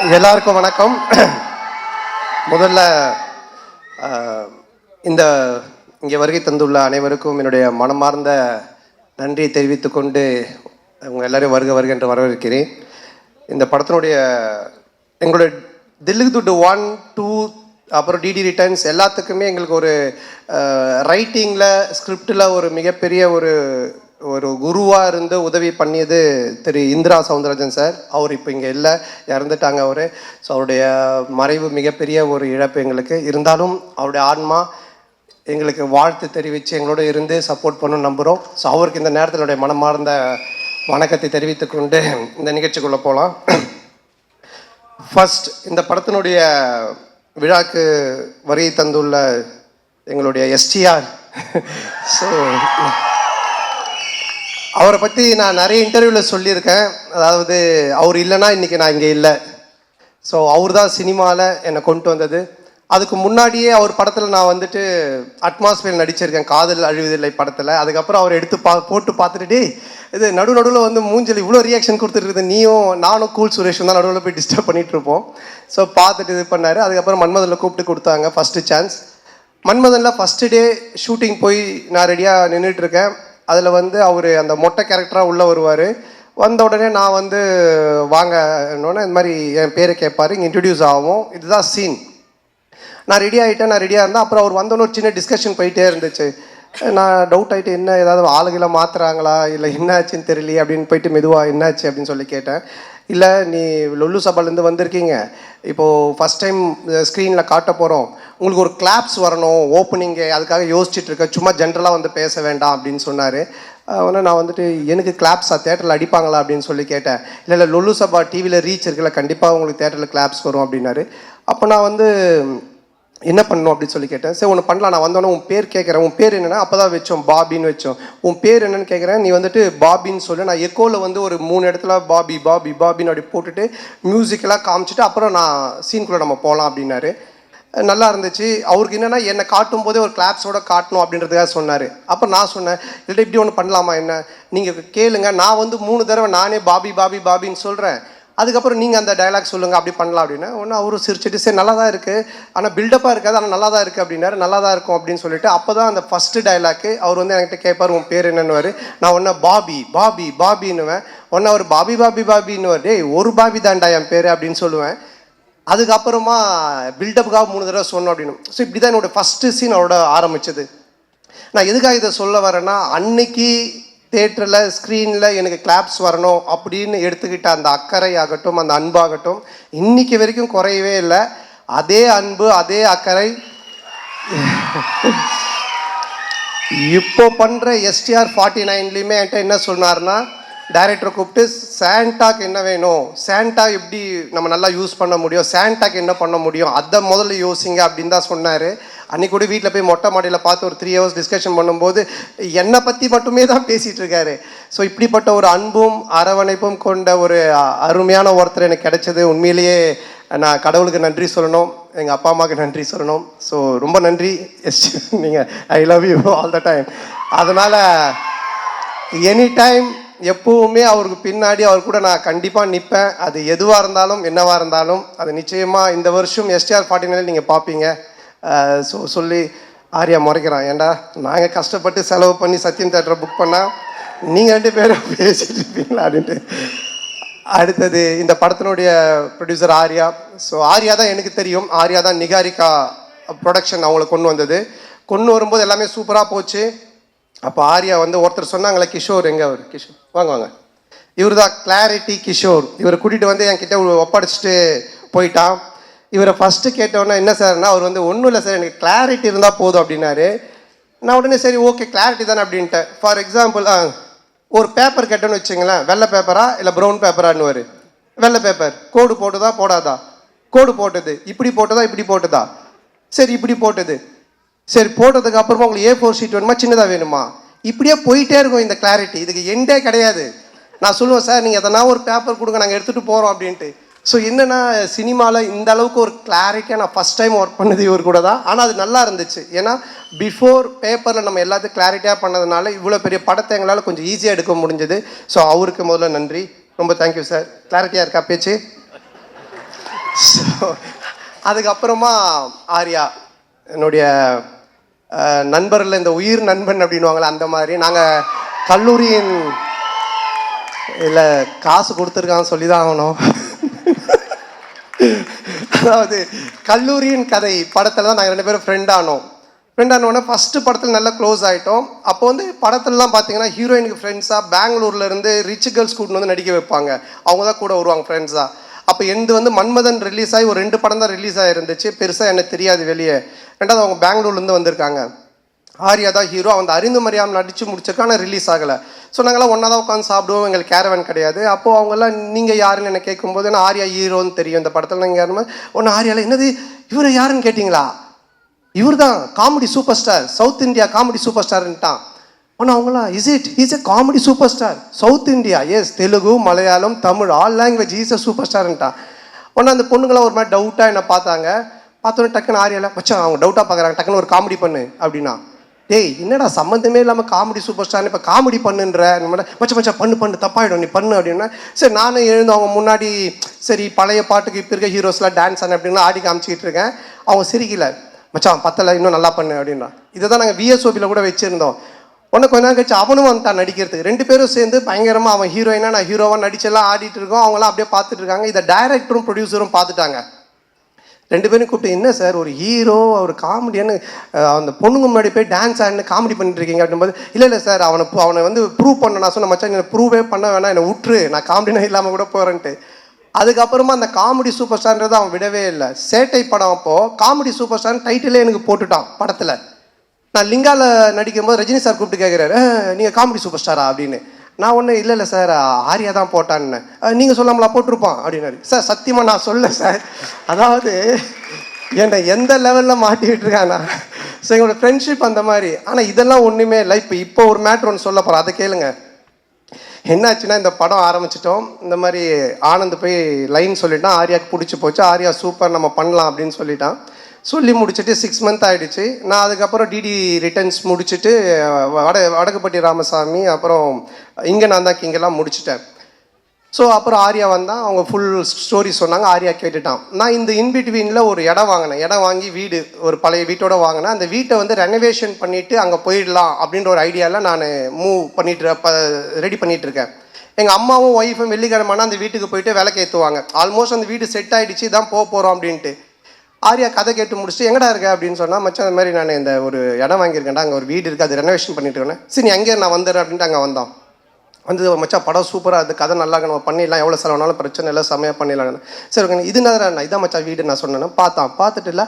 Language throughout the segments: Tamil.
எல்லாருக்கும் வணக்கம். முதல்ல இந்த இங்கே வருகை தந்துள்ள அனைவருக்கும் என்னுடைய மனமார்ந்த நன்றியை தெரிவித்து கொண்டு அவங்க எல்லாரையும் வருக என்று வரவேற்கிறேன். இந்த படத்தினுடைய எங்களுடைய தில்லுக்கு துட்டு 1, 2 அப்புறம் டிடி ரிட்டர்ன்ஸ் எல்லாத்துக்குமே எங்களுக்கு ஒரு ரைட்டிங்கில் ஸ்கிரிப்டில் ஒரு மிகப்பெரிய ஒரு குருவாக இருந்து உதவி பண்ணியது திரு இந்திரா சவுந்தரராஜன் சார். அவர் இப்போ இங்கே இல்லை, இறந்துட்டாங்க அவர். ஸோ அவருடைய மறைவு மிகப்பெரிய ஒரு இழப்பு எங்களுக்கு. இருந்தாலும் அவருடைய ஆன்மா எங்களுக்கு வாழ்த்து தெரிவித்து எங்களோட இருந்து சப்போர்ட் பண்ண நம்புகிறோம். ஸோ அவருக்கு இந்த நேரத்தில் என்னுடைய மனமார்ந்த வணக்கத்தை தெரிவித்து கொண்டு இந்த நிகழ்ச்சிக்குள்ளே போகலாம். ஃபர்ஸ்ட், இந்த படத்தினுடைய விழாக்கு வருகை தந்துள்ள எங்களுடைய எஸ்டிஆர். ஸோ அவரை பற்றி நான் நிறைய இன்டர்வியூவில் சொல்லியிருக்கேன். அதாவது அவர் இல்லைன்னா இன்றைக்கி நான் இங்கே இல்லை. ஸோ அவர் தான் சினிமாவில் என்னை கொண்டு வந்தது. அதுக்கு முன்னாடியே அவர் படத்தில் நான் வந்துட்டு அட்மாஸ்பியர் நடிச்சிருக்கேன், காதல் அழிவதில்லை படத்தில். அதுக்கப்புறம் அவர் எடுத்து போட்டு பார்த்துட்டு இது நடுவில் வந்து மூஞ்சல் இவ்வளோ ரியாக்ஷன் கொடுத்துட்டு நீயும் நானும் கூல் சுரேஷும் தான் நடுவில் போய் டிஸ்டர்ப் பண்ணிகிட்ருப்போம். ஸோ பார்த்துட்டு இது பண்ணார். அதுக்கப்புறம் மன்மதனில் கூப்பிட்டு கொடுத்தாங்க ஃபஸ்ட்டு சான்ஸ். மன்மதனில் ஃபஸ்ட்டு டே ஷூட்டிங் போய் நான் ரெடியாக நின்றுட்டுருக்கேன். அதில் வந்து அவர் அந்த மொட்டை கேரக்டராக உள்ளே வருவார். வந்த உடனே நான் வந்து வாங்கன்னொன்னே இந்த மாதிரி என் பேரை கேட்பார், இங்கே இன்ட்ரடியூஸ் ஆகும். இதுதான் சீன். நான் ரெடியாக இருந்தேன். அப்புறம் அவர் வந்தோன்னு ஒரு சின்ன டிஸ்கஷன் போயிட்டே இருந்துச்சு. நான் டவுட் ஆகிட்டு என்ன ஏதாவது ஆளுகளை மாற்றுறாங்களா இல்லை என்ன ஆச்சுன்னு தெரியலையே அப்படின்னு போயிட்டு மெதுவாக என்னாச்சு அப்படின்னு சொல்லி கேட்டேன். இல்லை, நீ லொல்லு சபாலேருந்து வந்திருக்கீங்க, இப்போது ஃபஸ்ட் டைம் ஸ்க்ரீனில் காட்ட போகிறோம், உங்களுக்கு ஒரு கிளாப்ஸ் வரணும் ஓப்பனிங்கு, அதுக்காக யோசிச்சுட்டு இருக்கேன், சும்மா ஜென்ரலாக வந்து பேச வேண்டாம் அப்படின்னு சொன்னார். உடனே நான் வந்துட்டு எனக்கு கிளாப்ஸாக தேட்டரில் அடிப்பாங்களா அப்படின்னு சொல்லி கேட்டேன். இல்லை லொல்லு சபா டிவியில் ரீச் இருக்குல்ல, கண்டிப்பாக உங்களுக்கு தேட்டரில் கிளாப்ஸ் வரும் அப்படின்னாரு. அப்போ நான் வந்து என்ன பண்ணணும் அப்படின்னு சொல்லி கேட்டேன். சரி ஒன்று பண்ணலாம், நான் வந்தோன்னே உன் பேர் கேட்குறேன், உன் பேர் என்னென்னா அப்போ தான் வச்சோம் பாபின்னு வச்சோம். உன் பேர் என்னென்னு கேட்குறேன், நீ வந்துட்டு பாபின்னு சொல்லு. நான் எக்கோவில் வந்து ஒரு 3 இடத்துல பாபி பாபி பாபின்னு அப்படி போட்டுட்டு மியூசிக்கெல்லாம் காமிச்சிட்டு அப்புறம் நான் சீனுக்குள்ளே நம்ம போகலாம் அப்படின்னாரு. நல்லா இருந்துச்சு. அவருக்கு என்னென்னா என்னை காட்டும் போதே ஒரு கிளாப்ஸோட காட்டணும் அப்படின்றதுக்காக சொன்னார். அப்போ நான் சொன்னேன், இல்லை இப்படி ஒன்று பண்ணலாமா, என்ன நீங்கள் கேளுங்க, நான் வந்து 3 தடவை நானே பாபி பாபி பாபின்னு சொல்கிறேன், அதுக்கப்புறம் நீங்கள் அந்த டைலாக் சொல்லுங்கள், அப்படி பண்ணலாம் அப்படின்னா. ஒன்று அவரும் சிரிச்சிட்டு சரி நல்லா தான் இருக்குது, ஆனால் பில்டப்பாக இருக்காது, ஆனால் நல்லா தான் இருக்குது அப்படின்னாரு. நல்லா தான் இருக்கும் அப்படின்னு சொல்லிட்டு அப்போ தான் அந்த ஃபஸ்ட்டு டைலாக்கு அவர் வந்து என்கிட்ட கேட்பார், உன் பேர் என்னன்னுவார். நான் ஒன்று பாபி பாபி பாபின்னுவேன். ஒன்று அவர் பாபி பாபி பாபின்னுவார். டேய் ஒரு பாபி தான்டா என் பேர் அப்படின்னு சொல்லுவேன். அதுக்கப்புறமா பில்டப்புக்காக 3 தடவை சொன்னோம் அப்படின்னு. ஸோ இப்படி தான் என்னோடய ஃபஸ்ட்டு சீன் அவரோட ஆரம்பித்தது. நான் எதுக்காக இதை சொல்ல வரேன்னா, அன்னைக்கு தேட்டரில் ஸ்க்ரீனில் எனக்கு கிளாப்ஸ் வரணும் அப்படின்னு எடுத்துக்கிட்ட அந்த அக்கறை ஆகட்டும், அந்த அன்பாகட்டும் இன்னைக்கு வரைக்கும் குறையவே இல்லை. அதே அன்பு அதே அக்கறை இப்போ பண்ணுற எஸ்டிஆர் 49லேயுமே என்கிட்ட என்ன சொன்னார்னா, டைரக்டரை கூப்பிட்டு சாண்டாக்கு என்ன வேணும், சாண்டா எப்படி நம்ம நல்லா யூஸ் பண்ண முடியும், சாண்டாக்கு என்ன பண்ண முடியும், அதை முதல்ல யோசிங்க அப்படின்னு தான் சொன்னார். அன்றைக்கி கூட வீட்டில் போய் மொட்டை மாடியில் பார்த்து ஒரு 3 ஹவர்ஸ் டிஸ்கஷன் பண்ணும்போது என்னை பற்றி மட்டுமே தான் பேசிகிட்டு இருக்காரு. ஸோ இப்படிப்பட்ட ஒரு அன்பும் அரவணைப்பும் கொண்ட ஒரு அருமையான ஒருத்தர் எனக்கு கிடைச்சது. உண்மையிலேயே நான் கடவுளுக்கு நன்றி சொல்லணும், எங்கள் அப்பா அம்மாவுக்கு நன்றி சொல்லணும். ஸோ ரொம்ப நன்றி எஸ், நீங்கள் I love you all the time. அதனால் எனி டைம் எப்போவுமே அவருக்கு பின்னாடி அவர் கூட நான் கண்டிப்பாக நிற்பேன். அது எதுவாக இருந்தாலும் என்னவாக இருந்தாலும் அது நிச்சயமாக இந்த வருஷம் எஸ்டிஆர் 49 நீங்கள் பார்ப்பீங்க. ஸோ சொல்லி ஆர்யா முறைக்கிறான், ஏன்டா நாங்கள் கஷ்டப்பட்டு செலவு பண்ணி சத்யம் தேட்டரை புக் பண்ணால் நீங்கள் 2 பேரும் பேசிட்டு இருப்பீங்களா அப்படின்ட்டு. அடுத்தது இந்த படத்தினுடைய ப்ரொடியூசர் ஆர்யா. ஸோ ஆர்யா தான் எனக்கு தெரியும், ஆர்யா தான் நிகாரிகா ப்ரொடக்ஷன் அவங்கள கொண்டு வந்தது. கொண்டு வரும்போது எல்லாமே சூப்பராக போச்சு. அப்போ ஆர்யா வந்து ஒருத்தர் சொன்னாங்களே, கிஷோர் எங்கே, அவர் கிஷோர் வாங்க இவர் தான் கிளாரிட்டி கிஷோர். இவரை கூட்டிகிட்டு வந்து என்கிட்ட ஒப்படைச்சிட்டு போயிட்டான். இவரை ஃபஸ்ட்டு கேட்டோன்னா என்ன சார்னா, அவர் வந்து ஒன்றும் இல்லை சார், எனக்கு கிளாரிட்டி இருந்தால் போதும் அப்படின்னாரு. நான் உடனே சரி ஓகே கிளாரிட்டி தானே அப்படின்ட்டேன். ஃபார் எக்ஸாம்பிள் ஒரு பேப்பர் கேட்டோன்னு வச்சுங்களேன், வெள்ளை பேப்பரா இல்லை ப்ரௌன் பேப்பரான்னுவார். வெள்ளை பேப்பர் கோடு போட்டுதா போடாதா, கோடு போட்டது, இப்படி போட்டதா இப்படி போட்டதா, சரி இப்படி போட்டது, சரி போட்டதுக்கு அப்புறமா உங்களுக்கு A4 ஷீட் வேணுமா சின்னதாக வேணுமா, இப்படியே போயிட்டே இருக்கும் இந்த கிளாரிட்டி. இதுக்கு எண்டே கிடையாது. நான் சொல்லுவேன் சார் நீங்கள் எதனா ஒரு பேப்பர் கொடுங்க நாங்கள் எடுத்துகிட்டு போகிறோம் அப்படின்ட்டு. ஸோ என்னென்னா சினிமாவில் இந்த அளவுக்கு ஒரு கிளாரிட்டியாக நான் ஃபஸ்ட் டைம் ஒர்க் பண்ணது இவர் கூட தான். ஆனால் அது நல்லா இருந்துச்சு. ஏன்னா பிஃபோர் பேப்பரில் நம்ம எல்லாத்தையும் கிளாரிட்டியாக பண்ணதுனால இவ்வளோ பெரிய படத்தை எங்களால் கொஞ்சம் ஈஸியாக எடுக்க முடிஞ்சது. ஸோ அவருக்கு முதல்ல நன்றி, ரொம்ப தேங்க்யூ சார். கிளாரிட்டியாக இருக்கா பேச்சு? ஸோ அதுக்கப்புறமா ஆர்யா என்னுடைய நண்பரில் இந்த உயிர் நண்பன் அப்படின்வாங்களே அந்த மாதிரி நாங்கள் கல்லூரியின் இல்லை காசு கொடுத்துருக்கான்னு சொல்லி தான் ஆகணும். அதாவது கல்லூரியின் கதை படத்தில் தான் நாங்கள் 2 பேரும் ஃப்ரெண்டானோடனே ஃபஸ்ட்டு படத்தில் நல்லா க்ளோஸ் ஆகிட்டோம். அப்போ வந்து படத்துலலாம் பார்த்தீங்கன்னா ஹீரோயினுக்கு ஃப்ரெண்ட்ஸாக பெங்களூர்லேருந்து ரிச் கேர்ள்ஸ் கூட்டின்னு வந்து நடிக்க வைப்பாங்க. அவங்க தான் கூட வருவாங்க ஃப்ரெண்ட்ஸாக. அப்போ எந்து வந்து மன்மதன் ரிலீஸ் ஆகி ஒரு 2 படம் தான் ரிலீஸ் ஆகிருந்துச்சு. பெருசாக எனக்கு தெரியாது வெளியே. ரெண்டாவது அவங்க பெங்களூர்லேருந்து வந்திருக்காங்க. ஆர்யா தான் ஹீரோ. அவன் அறிந்து மரியாமல் நடித்து முடிச்சிருக்கா, ஆனால் ரிலீஸ் ஆகலை. ஸோ நாங்கள்லாம் ஒன்றா தான் உட்காந்து சாப்பிடுவோம். எங்களுக்கு கேரவன் கிடையாது. அப்போது அவங்கெல்லாம் நீங்கள் யாருன்னு என்னை கேட்கும்போது நான் ஆர்யா ஹீரோன்னு தெரியும் இந்த படத்தில். நீங்கள் யாருமே ஒன்று ஆர்யாவில் என்னது இவரை யாருன்னு கேட்டிங்களா? இவர் தான் comedy super star, south India comedy super ஸ்டார்ன்ட்டான். ஆனால் அவங்களாம் is a comedy super star south India, yes Telugu Malayalam Tamil all language is a super ஸ்டார்ன்ட்டான். ஒன்று அந்த பொண்ணுங்களாம் ஒரு மாதிரி டவுட்டாக என்னை பார்த்தாங்க. பார்த்தோன்னே டக்குன்னு ஆர்யாவில் மச்சான் அவங்க டவுட்டாக பார்க்குறாங்க, டக்குன்னு ஒரு காமெடி பண்ணு அப்படின்னா. டேய் என்னடா சம்மந்தமே இல்லாமல் காமெடி சூப்பர் ஸ்டார்னு இப்போ காமெடி பண்ணுன்ற மச்சான் பண்ணு தப்பாயிடும் நீ பண்ணு அப்படின்னா. சரி நானும் எழுந்து அவங்க முன்னாடி சரி பழைய பாட்டுக்கு இப்போ இருக்க ஹீரோஸ்லாம் டான்ஸ் ஆன அப்படின்னா ஆடி காமிச்சிக்கிட்டு இருக்கேன். அவங்க சிரிக்கல, மச்சான் பத்தலை இன்னும் நல்லா பண்ணு அப்படின்னா. இதை தான் நாங்கள் விஎஸ்ஓபியில் கூட வச்சுருந்தோம். உடனே கொஞ்ச நேரம் கழிச்சு அவனும் வந்துட்டான் நடிக்கிறதுக்கு. 2 பேரும் சேர்ந்து பயங்கரமாக அவன் ஹீரோயினா நான் ஹீரோவாக நடிச்செல்லாம் ஆடிட்டு இருக்கோம். அவங்களாம் அப்படியே பார்த்துட்டு இருக்காங்க. இதை டைரக்டரும் ப்ரொடியூசரும் பார்த்துட்டாங்க. 2 பேரும் கூப்பிட்டு என்ன சார் ஒரு ஹீரோ ஒரு காமெடியான்னு அந்த பொண்ணுங்க முன்னாடி போய் டான்ஸ் ஆடினு காமெடி பண்ணிட்டு இருக்கீங்க அப்படின்போது இல்லை சார் அவனை வந்து ப்ரூவ் பண்ண நான் சொன்ன மச்சான் என்னை ப்ரூவே பண்ண வேணாம், என்னை விட்டுரு, நான் காமெடினா இல்லாமல் கூட போகிறேன்ட்டு. அதுக்கப்புறமா அந்த காமெடி சூப்பர் ஸ்டார்ன்றது அவன் விடவே இல்லை. சேட்டை படம் அப்போது காமெடி சூப்பர் ஸ்டார்னு டைட்டிலே எனக்கு போட்டுட்டான் படத்தில். நான் லிங்காவில் நடிக்கும்போது ரஜினி சார் கூப்பிட்டு கேட்குறாரு நீங்கள் காமெடி சூப்பர் ஸ்டாரா அப்படின்னு. நான் ஒன்றும் இல்லை சார் ஆர்யா தான் போட்டான்னு. நீங்கள் சொல்லாமலா போட்டிருப்பான் அப்படின்னாரு. சார் சத்தியமாக நான் சொல்ல சார், அதாவது என்னை எந்த லெவலில் மாட்டிக்கிட்டு இருக்காண்ணா. ஸோ எங்களோட ஃப்ரெண்ட்ஷிப் அந்த மாதிரி. ஆனால் இதெல்லாம் ஒன்றுமே இல்லை. இப்போ ஒரு மேட்ரு ஒன்று சொல்ல போகிறோம், அதை கேளுங்க. என்னாச்சுன்னா இந்த படம் ஆரம்பிச்சிட்டோம். இந்த மாதிரி ஆனந்த் போய் லைன் சொல்லிட்டான், ஆர்யாவுக்கு பிடிச்சி போச்சு, ஆர்யா சூப்பர் நம்ம பண்ணலாம் அப்படின்னு சொல்லிட்டான். சொல்லி முடிச்சுட்டு 6 மந்த் ஆகிடுச்சு. நான் அதுக்கப்புறம் டிடி ரிட்டர்ன்ஸ் முடிச்சுட்டு வடக்குப்பட்டி ராமசாமி அப்புறம் இங்கே நான் தான் கிங்கெல்லாம் முடிச்சுட்டேன். ஸோ அப்புறம் ஆர்யா வந்தான், அவங்க ஃபுல் ஸ்டோரி சொன்னாங்க. ஆர்யா கேட்டுட்டான். நான் இந்த இன்பிட்வீனில் ஒரு இடம் வாங்கினேன். இடம் வாங்கி வீடு ஒரு பழைய வீட்டோடு வாங்கினேன். அந்த வீட்டை வந்து ரெனோவேஷன் பண்ணிவிட்டு அங்கே போயிடலாம் அப்படின்ற ஒரு ஐடியாவில் நான் ரெடி பண்ணிகிட்ருக்கேன். எங்கள் அம்மாவும் ஒய்ஃபும் வெள்ளிக்கிழமைனா அந்த வீட்டுக்கு போயிட்டு விளக்கு ஏற்றுவாங்க. ஆல்மோஸ்ட் அந்த வீடு செட் ஆகிடுச்சு, தான் போகிறோம் அப்படின்ட்டு. ஆர்யா கதை கேட்டு முடிச்சுட்டு எங்கடா இருக்க அப்படின்னு சொன்னால் மச்சான் அந்த மாதிரி நான் இந்த ஒரு இடம் வாங்கியிருக்கேன்டா, அங்கே ஒரு வீடு இருக்குது, அது ரெனோவேஷன் பண்ணிட்டு இருக்கேன். சரி நீ அங்கேயே நான் வந்துடுறேன் அப்படின்ட்டு அங்கே வந்தோம். வந்து மச்சான் படம் சூப்பராக அது கதை நல்லா நம்ம பண்ணிடலாம், எவ்வளோ செலவுனாலும் பிரச்சனை இல்லை, செம்மையாக பண்ணிடலாம். சரி ஓகே இது நான் இதான் மச்சான் வீடு நான் சொன்னேன்னா பார்த்துட்டு இல்லை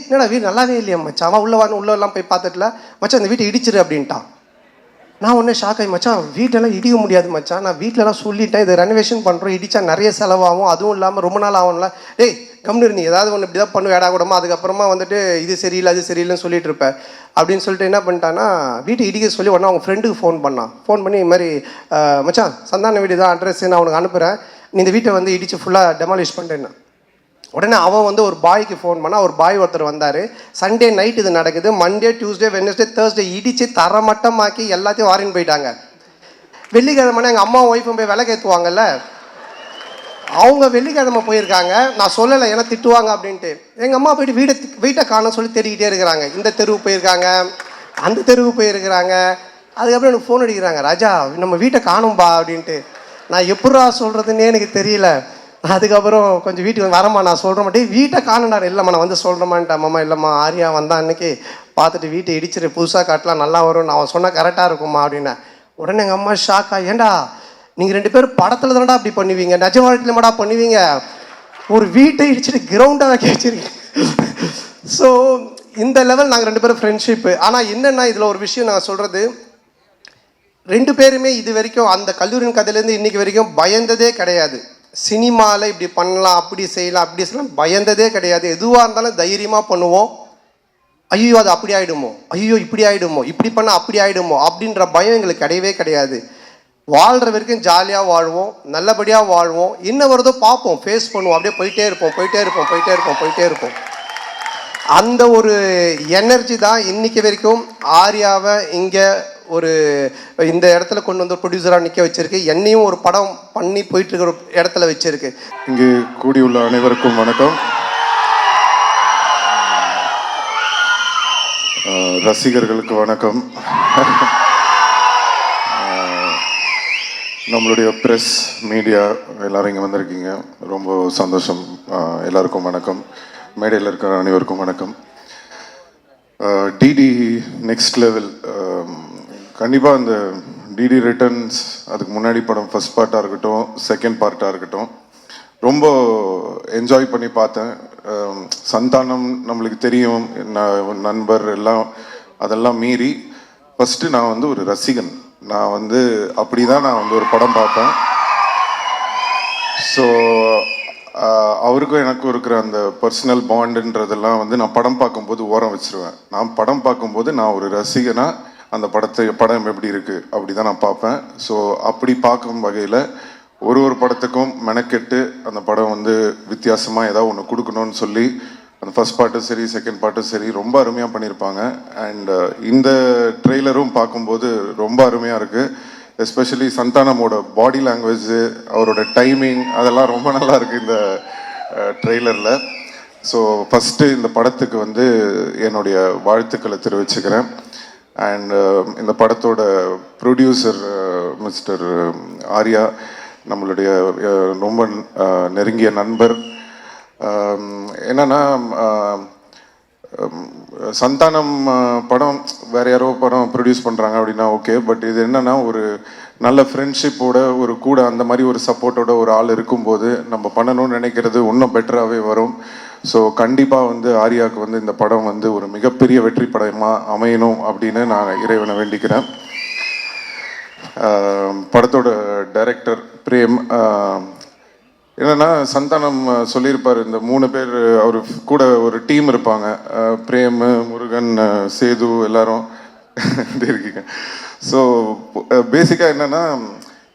என்னடா வீடு நல்லாவே இல்லையா மச்சான், அவன் உள்ளெல்லாம் போய் பார்த்துட்டுல மச்சான் இந்த வீட்டை இடிச்சிரு அப்படின்ட்டான். நான் ஒன்றே ஷாக் ஆகி மச்சான் வீட்டெல்லாம் இடிக்க முடியாது மச்சான், நான் வீட்டிலலாம் சொல்லிட்டேன் இதை ரெனோவேஷன் பண்ணுறோம், இடித்தா நிறைய செலவாகும், அதுவும் இல்லாமல் ரொம்ப நாள் ஆகும்ல. கம்னு நீ ஏதாவது ஒன்று இப்படி தான் பண்ணு வேடா கூடமா, அதுக்கப்புறமா வந்துட்டு இது சரியில்லை அது சரியில்லைன்னு சொல்லிட்டு இருப்பேன் அப்படின்னு சொல்லிட்டு என்ன பண்ணிட்டான்னா வீட்டை இடிக்க சொல்லி உடனே அவங்க ஃப்ரெண்டுக்கு ஃபோன் பண்ணி இது மாதிரி மச்சான் சந்தான வீடு தான் அட்ரஸ் நான் உனக்கு அனுப்புகிறேன், நீ இந்த வீட்டை வந்து இடித்து ஃபுல்லாக டெமாலிஷ் பண்ணிட்டேன்னா. உடனே அவன் வந்து ஒரு பாய்க்கு ஃபோன் பண்ணால் ஒரு பாய் ஒருத்தர் வந்தார். சண்டே நைட் இது நடக்குது, மண்டே டியூஸ்டே வெட்னஸ்டே தேர்ஸ்டே இடித்து தரமட்டமாக்கி எல்லாத்தையும் வாரின்னு போயிட்டாங்க. வெள்ளிக்கிழமைனா எங்கள் அம்மா ஒய்ஃபும் போய் விளக்கு ஏற்றுவாங்கல்ல, அவங்க வெள்ளிக்கிழமை போயிருக்காங்க. நான் சொல்லலை ஏன்னா திட்டுவாங்க அப்படின்ட்டு. எங்கள் அம்மா போயிட்டு வீட்டை காண சொல்லி தேடிக்கிட்டே இருக்கிறாங்க. இந்த தெருவுக்கு போயிருக்காங்க, அந்த தெருவுக்கு போயிருக்கிறாங்க. அதுக்கப்புறம் எனக்கு ஃபோன் அடிக்கிறாங்க, ராஜா நம்ம வீட்டை காணும்பா அப்படின்ட்டு. நான் எப்படா சொல்கிறதுன்னே எனக்கு தெரியல. அதுக்கப்புறம் கொஞ்சம் வீட்டுக்கு வரமா நான் சொல்கிற மாட்டேன் வீட்டை காணுண்டாரு. இல்லைம்மா நான் வந்து சொல்கிறேமான்ட்டு. அம்மா இல்லைம்மா ஆர்யா வந்தான் அன்றைக்கி பார்த்துட்டு வீட்டை இடிச்சிரு புதுசாக காட்டலாம் நல்லா வரும், அவன் சொன்னால் கரெக்டாக இருக்கும்மா அப்படின்னேன். உடனே எங்கள் அம்மா ஷாக்கா, ஏண்டா நீங்கள் 2 பேரும் படத்தில் தானடா அப்படி பண்ணுவீங்க, நிஜ வாழ்க்கையில் மாடா பண்ணுவீங்க, ஒரு வீட்டை இடிச்சிட்டு கிரவுண்டாக வச்சிருக்கீங்க. ஸோ இந்த லெவல் நாங்கள் 2 பேரும் ஃப்ரெண்ட்ஷிப்பு. ஆனால் என்னென்னா இதில் ஒரு விஷயம் நான் சொல்கிறது, 2 பேருமே இது வரைக்கும் அந்த கல்லூரியின் கதையிலேருந்து இன்றைக்கி வரைக்கும் பயந்ததே கிடையாது. சினிமாவில் இப்படி பண்ணலாம் அப்படி செய்யலாம் பயந்ததே கிடையாது. எதுவாக இருந்தாலும் தைரியமாக பண்ணுவோம். ஐயோ அது அப்படி ஆகிடுமோ, ஐயோ இப்படி ஆகிடுமோ, இப்படி பண்ணால் அப்படி ஆகிடுமோ அப்படின்ற பயம் எங்களுக்கு கிடையவே கிடையாது. வாழ்கிற வரைக்கும் ஜாலியாக வாழ்வோம், நல்லபடியாக வாழ்வோம், என்ன வருதோ பார்ப்போம், ஃபேஸ் பண்ணுவோம், அப்படியே போயிட்டே இருப்போம். அந்த ஒரு எனர்ஜி தான் இன்றைக்கி வரைக்கும் ஆர்யாவை இங்கே ஒரு இந்த இடத்துல கொண்டு வந்து ப்ரொடியூசராக நிற்க வச்சிருக்கு, என்னையும் ஒரு படம் பண்ணி போயிட்டு இருக்கிற இடத்துல வச்சிருக்கு. இங்கே கூடியுள்ள அனைவருக்கும் வணக்கம். ரசிகர்களுக்கு வணக்கம். நம்மளுடைய ப்ரெஸ் மீடியா எல்லாரும் இங்கே வந்திருக்கீங்க, ரொம்ப சந்தோஷம். எல்லாருக்கும் வணக்கம். மேடையில் இருக்கிற அனைவருக்கும் வணக்கம். டிடி நெக்ஸ்ட் லெவல், கண்டிப்பாக இந்த டிடி ரிட்டர்ன்ஸ், அதுக்கு முன்னாடி படம் ஃபர்ஸ்ட் பார்ட்டாக இருக்கட்டும், செகண்ட் பார்ட்டாக இருக்கட்டும், ரொம்ப என்ஜாய் பண்ணி பார்த்தேன். சந்தானம் நம்மளுக்கு தெரியும், நண்பர் எல்லாம், அதெல்லாம் மீறி ஃபஸ்ட்டு நான் வந்து ஒரு ரசிகன். நான் வந்து அப்படி தான் நான் வந்து ஒரு படம் பார்ப்பேன். ஸோ அவருக்கும் எனக்கும் இருக்கிற அந்த பர்சனல் பாண்டுன்றதெல்லாம் வந்து நான் படம் பார்க்கும்போது ஓரம் வச்சுருவேன். நான் படம் பார்க்கும்போது நான் ஒரு ரசிகனாக அந்த படம் எப்படி இருக்குது அப்படி தான் நான் பார்ப்பேன். ஸோ அப்படி பார்க்கும் வகையில் ஒரு படத்துக்கும் மெனக்கெட்டு அந்த படம் வந்து வித்தியாசமாக ஏதாவது ஒன்று கொடுக்கணும்னு சொல்லி அந்த ஃபர்ஸ்ட் பார்ட்டும் சரி, செகண்ட் பார்ட்டும் சரி, ரொம்ப அருமையாக பண்ணியிருப்பாங்க. அண்ட் இந்த ட்ரெய்லரும் பார்க்கும்போது ரொம்ப அருமையாக இருக்குது. எஸ்பெஷலி சந்தானமோட பாடி லாங்குவேஜ், அவரோட டைமிங், அதெல்லாம் ரொம்ப நல்லா இருக்குது இந்த ட்ரெய்லரில். ஸோ ஃபஸ்ட்டு இந்த படத்துக்கு வந்து என்னுடைய வாழ்த்துக்களை தெரிவிச்சுக்கிறேன். அண்ட் இந்த படத்தோட ப்ரொடியூசர் மிஸ்டர் ஆர்யா, நம்மளுடைய ரொம்ப நெருங்கிய நண்பர். என்னன்னா சந்தானம் படம் வேற யாரோ படம் ப்ரொடியூஸ் பண்ணுறாங்க அப்படின்னா ஓகே, பட் இது என்னன்னா ஒரு நல்ல ஃப்ரெண்ட்ஷிப்போட ஒரு கூட அந்த மாதிரி ஒரு சப்போர்ட்டோட ஒரு ஆள் இருக்கும்போது நம்ம பண்ணணும்னு நினைக்கிறது இன்னும் பெட்டராகவே வரும். ஸோ கண்டிப்பாக வந்து ஆர்யாவுக்கு வந்து இந்த படம் வந்து ஒரு மிகப்பெரிய வெற்றி படமாக அமையணும் அப்படின்னு நான் இறைவனை வேண்டிக்கிறேன். படத்தோட டைரக்டர் பிரேம், என்னன்னா சந்தானம் சொல்லியிருப்பார், இந்த 3 பேர் அவர் கூட ஒரு டீம் இருப்பாங்க, பிரேம், முருகன், சேது, எல்லாரும் இருக்கீங்க. ஸோ பேசிக்காக என்னன்னா,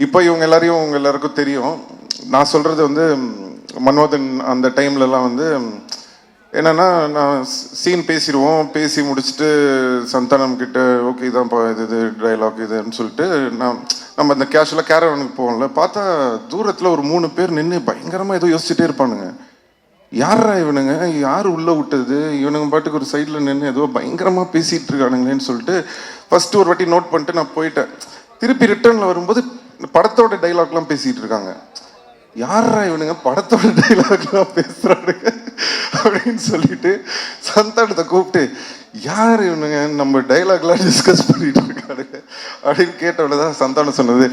இப்போ இவங்க எல்லாரையும் உங்க எல்லாருக்கும் தெரியும். நான் சொல்றது வந்து மன்மோதன் அந்த டைம்லலாம் வந்து என்னன்னா, நான் சீன் பேசிடுவோம், பேசி முடிச்சுட்டு சந்தானம் கிட்ட ஓகே இதான்ப்பா இது டைலாக் இதுன்னு சொல்லிட்டு நம்ம இந்த கேஷுவலாக கேரவனுக்கு போவோம்ல, பார்த்தா தூரத்தில் ஒரு 3 பேர் நின்று பயங்கரமாக ஏதோ யோசிச்சுட்டே இருப்பானுங்க. யாரா இவனுங்க, யார் உள்ளே விட்டது, இவனுங்க பாட்டுக்கு ஒரு சைடில் நின்று ஏதோ பயங்கரமாக பேசிகிட்டு இருக்கானுங்களேன்னு சொல்லிட்டு ஃபஸ்ட்டு ஒரு வாட்டி நோட் பண்ணிட்டு நான் போயிட்டேன். திருப்பி ரிட்டர்னில் வரும்போது படத்தோட டைலாக்லாம் பேசிகிட்டு இருக்காங்க. யாரா இவனுங்க படத்தோட டைலாக்லாம் பேசுகிறானுங்க அப்படின்னு சொல்லிட்டு சந்தானத்தை கூப்பிட்டு, யார் இவனுங்க நம்ம டைலாக்லாம் டிஸ்கஸ் பண்ணிட்டு இருக்கானுங்க அப்படின்னு கேட்டவொடனே தான் சந்தானம் சொன்னது,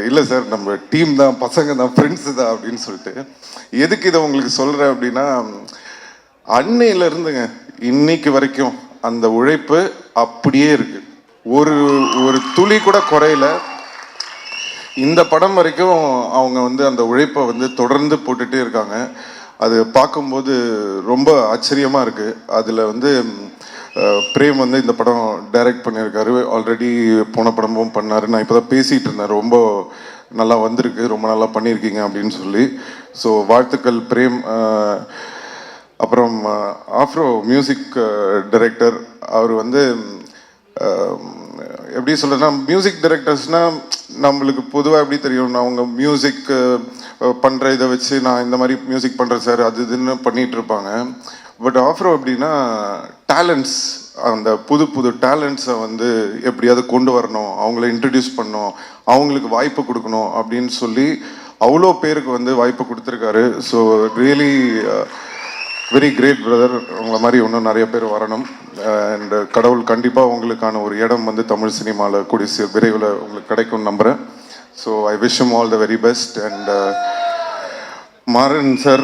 இல்லை சார் நம்ம டீம் தான், பசங்க தான், ஃப்ரெண்ட்ஸு தான் அப்படின்னு சொல்லிட்டு. எதுக்கு இதை உங்களுக்கு சொல்கிறேன் அப்படின்னா, அன்னையிலேருந்துங்க இன்னைக்கு வரைக்கும் அந்த உழைப்பு அப்படியே இருக்கு, ஒரு துளி கூட குறையில. இந்த படம் வரைக்கும் அவங்க வந்து அந்த உழைப்பை வந்து தொடர்ந்து போட்டுகிட்டே இருக்காங்க. அது பார்க்கும்போது ரொம்ப ஆச்சரியமாக இருக்குது. அதில் வந்து பிரேம் வந்து இந்த படம் டைரக்ட் பண்ணியிருக்காரு, ஆல்ரெடி போன படமும் பண்ணார். நான் இப்போ தான் பேசிகிட்டு இருந்தேன், ரொம்ப நல்லா வந்திருக்கு, ரொம்ப நல்லா பண்ணியிருக்கீங்க அப்படின்னு சொல்லி. ஸோ வாழ்த்துக்கள் பிரேம். அப்புறம் ஆஃப்ரோ மியூசிக் டைரக்டர், அவர் வந்து எப்படி சொல்கிறேன்னா, மியூசிக் டைரக்டர்ஸ்னால் நம்மளுக்கு பொதுவாக எப்படி தெரியும், அவங்க மியூசிக் பண்ணுற இதை வச்சு நான் இந்த மாதிரி மியூசிக் பண்ணுறேன் சார் அது இதுன்னு பண்ணிகிட்டு இருப்பாங்க. பட் ஆஃப்ரோ எப்படின்னா டேலண்ட்ஸ், அந்த புது டேலண்ட்ஸை வந்து எப்படியாவது கொண்டு வரணும், அவங்கள இன்ட்ரடியூஸ் பண்ணணும், அவங்களுக்கு வாய்ப்பு கொடுக்கணும் அப்படின்னு சொல்லி அவ்வளோ பேருக்கு வந்து வாய்ப்பு கொடுத்துருக்காரு. So really very great brother. உங்களை மாதிரி இன்னும் நிறைய பேர் வரணும். அண்ட் கடவுள் கண்டிப்பாக உங்களுக்கான ஒரு இடம் வந்து தமிழ் சினிமாவில் கூடிய விரைவில் உங்களுக்கு கிடைக்கும்னு நம்புகிறேன். So I wish you all the very best. And Maran sir,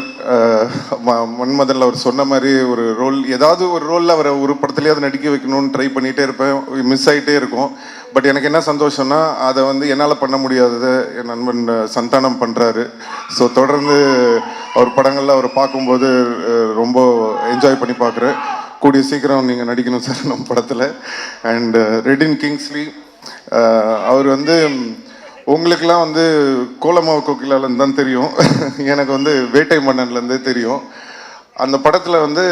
மன்மதனில் அவர் சொன்ன மாதிரி ஒரு ரோல், ஏதாவது ஒரு ரோலில் அவரை ஒரு படத்துலேயாவது நடிக்க வைக்கணும்னு ட்ரை பண்ணிகிட்டே இருப்பேன், மிஸ் ஆகிட்டே இருக்கும். பட் எனக்கு என்ன சந்தோஷம்னா, அதை வந்து என்னால் பண்ண முடியாததை என் நண்பன் சந்தானம் பண்ணுறாரு. ஸோ தொடர்ந்து அவர் படங்களில் அவர் பார்க்கும்போது ரொம்ப என்ஜாய் பண்ணி பார்க்குறேன். கூடிய சீக்கிரம் நீங்கள் நடிக்கணும் சார் நம்ம படத்தில். அண்ட் ரெடின் கிங்ஸ்லி, அவர் வந்து உங்களுக்கெல்லாம் வந்து கோலமாவு கோகிலாலேருந்து தான் தெரியும், எனக்கு வந்து வேட்டை மன்னன்லேருந்தே தெரியும். அந்த படத்தில் வந்து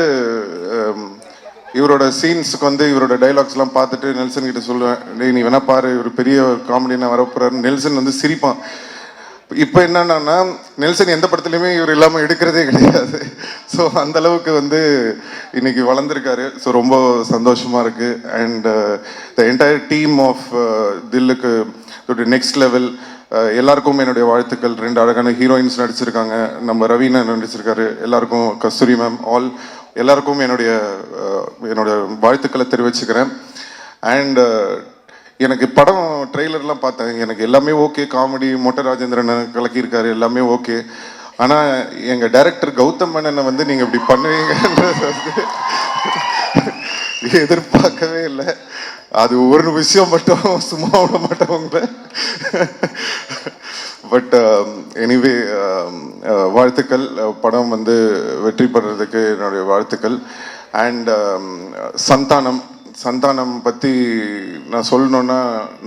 இவரோட சீன்ஸுக்கு வந்து இவரோட டைலாக்ஸ்லாம் பார்த்துட்டு நெல்சன் கிட்ட சொல்லுவேன், டேய் நீ வேணா பாரு, இவர் பெரிய காமெடினா வரப்போறாரு. நெல்சன் வந்து சிரிப்பான். இப்போ என்னன்னா நெல்சன் எந்த படத்துலையுமே இவர் இல்லாமல் எடுக்கிறதே கிடையாது. ஸோ அந்த அளவுக்கு வந்து இன்னைக்கு வளர்ந்துருக்காரு. ஸோ ரொம்ப சந்தோஷமா இருக்கு. And the entire team of தில்லுக்கு நெக்ஸ்ட் லெவல் எல்லாருக்கும் என்னுடைய வாழ்த்துக்கள். 2 அழகான ஹீரோயின்ஸ் நடிச்சிருக்காங்க. நம்ம ரவீனா நடிச்சிருக்காரு. எல்லாருக்கும் கஸ்தூரி மேம் எல்லாருக்கும் என்னுடைய வாழ்த்துக்களை தெரிவிச்சுக்கிறேன். அண்ட் எனக்கு படம் ட்ரெய்லர்லாம் பார்த்தேன், எனக்கு எல்லாமே ஓகே. காமெடி மொட்டை ராஜேந்திரன் கலக்கியிருக்காரு, எல்லாமே ஓகே. ஆனால் எங்கள் டைரக்டர் கௌதம் மேனனை வந்து நீங்கள் இப்படி பண்ணுவீங்கன்றது வந்து எதிர்பார்க்கவே இல்லை. அது ஒரு விஷயம் மட்டும் சும்மா விட மாட்டேன் உங்களை. பட் எனிவே வாழ்த்துக்கள். படம் வந்து வெற்றி பெறதுக்கு என்னுடைய வாழ்த்துக்கள். அண்ட் சந்தானம் பற்றி நான் சொல்லணுன்னா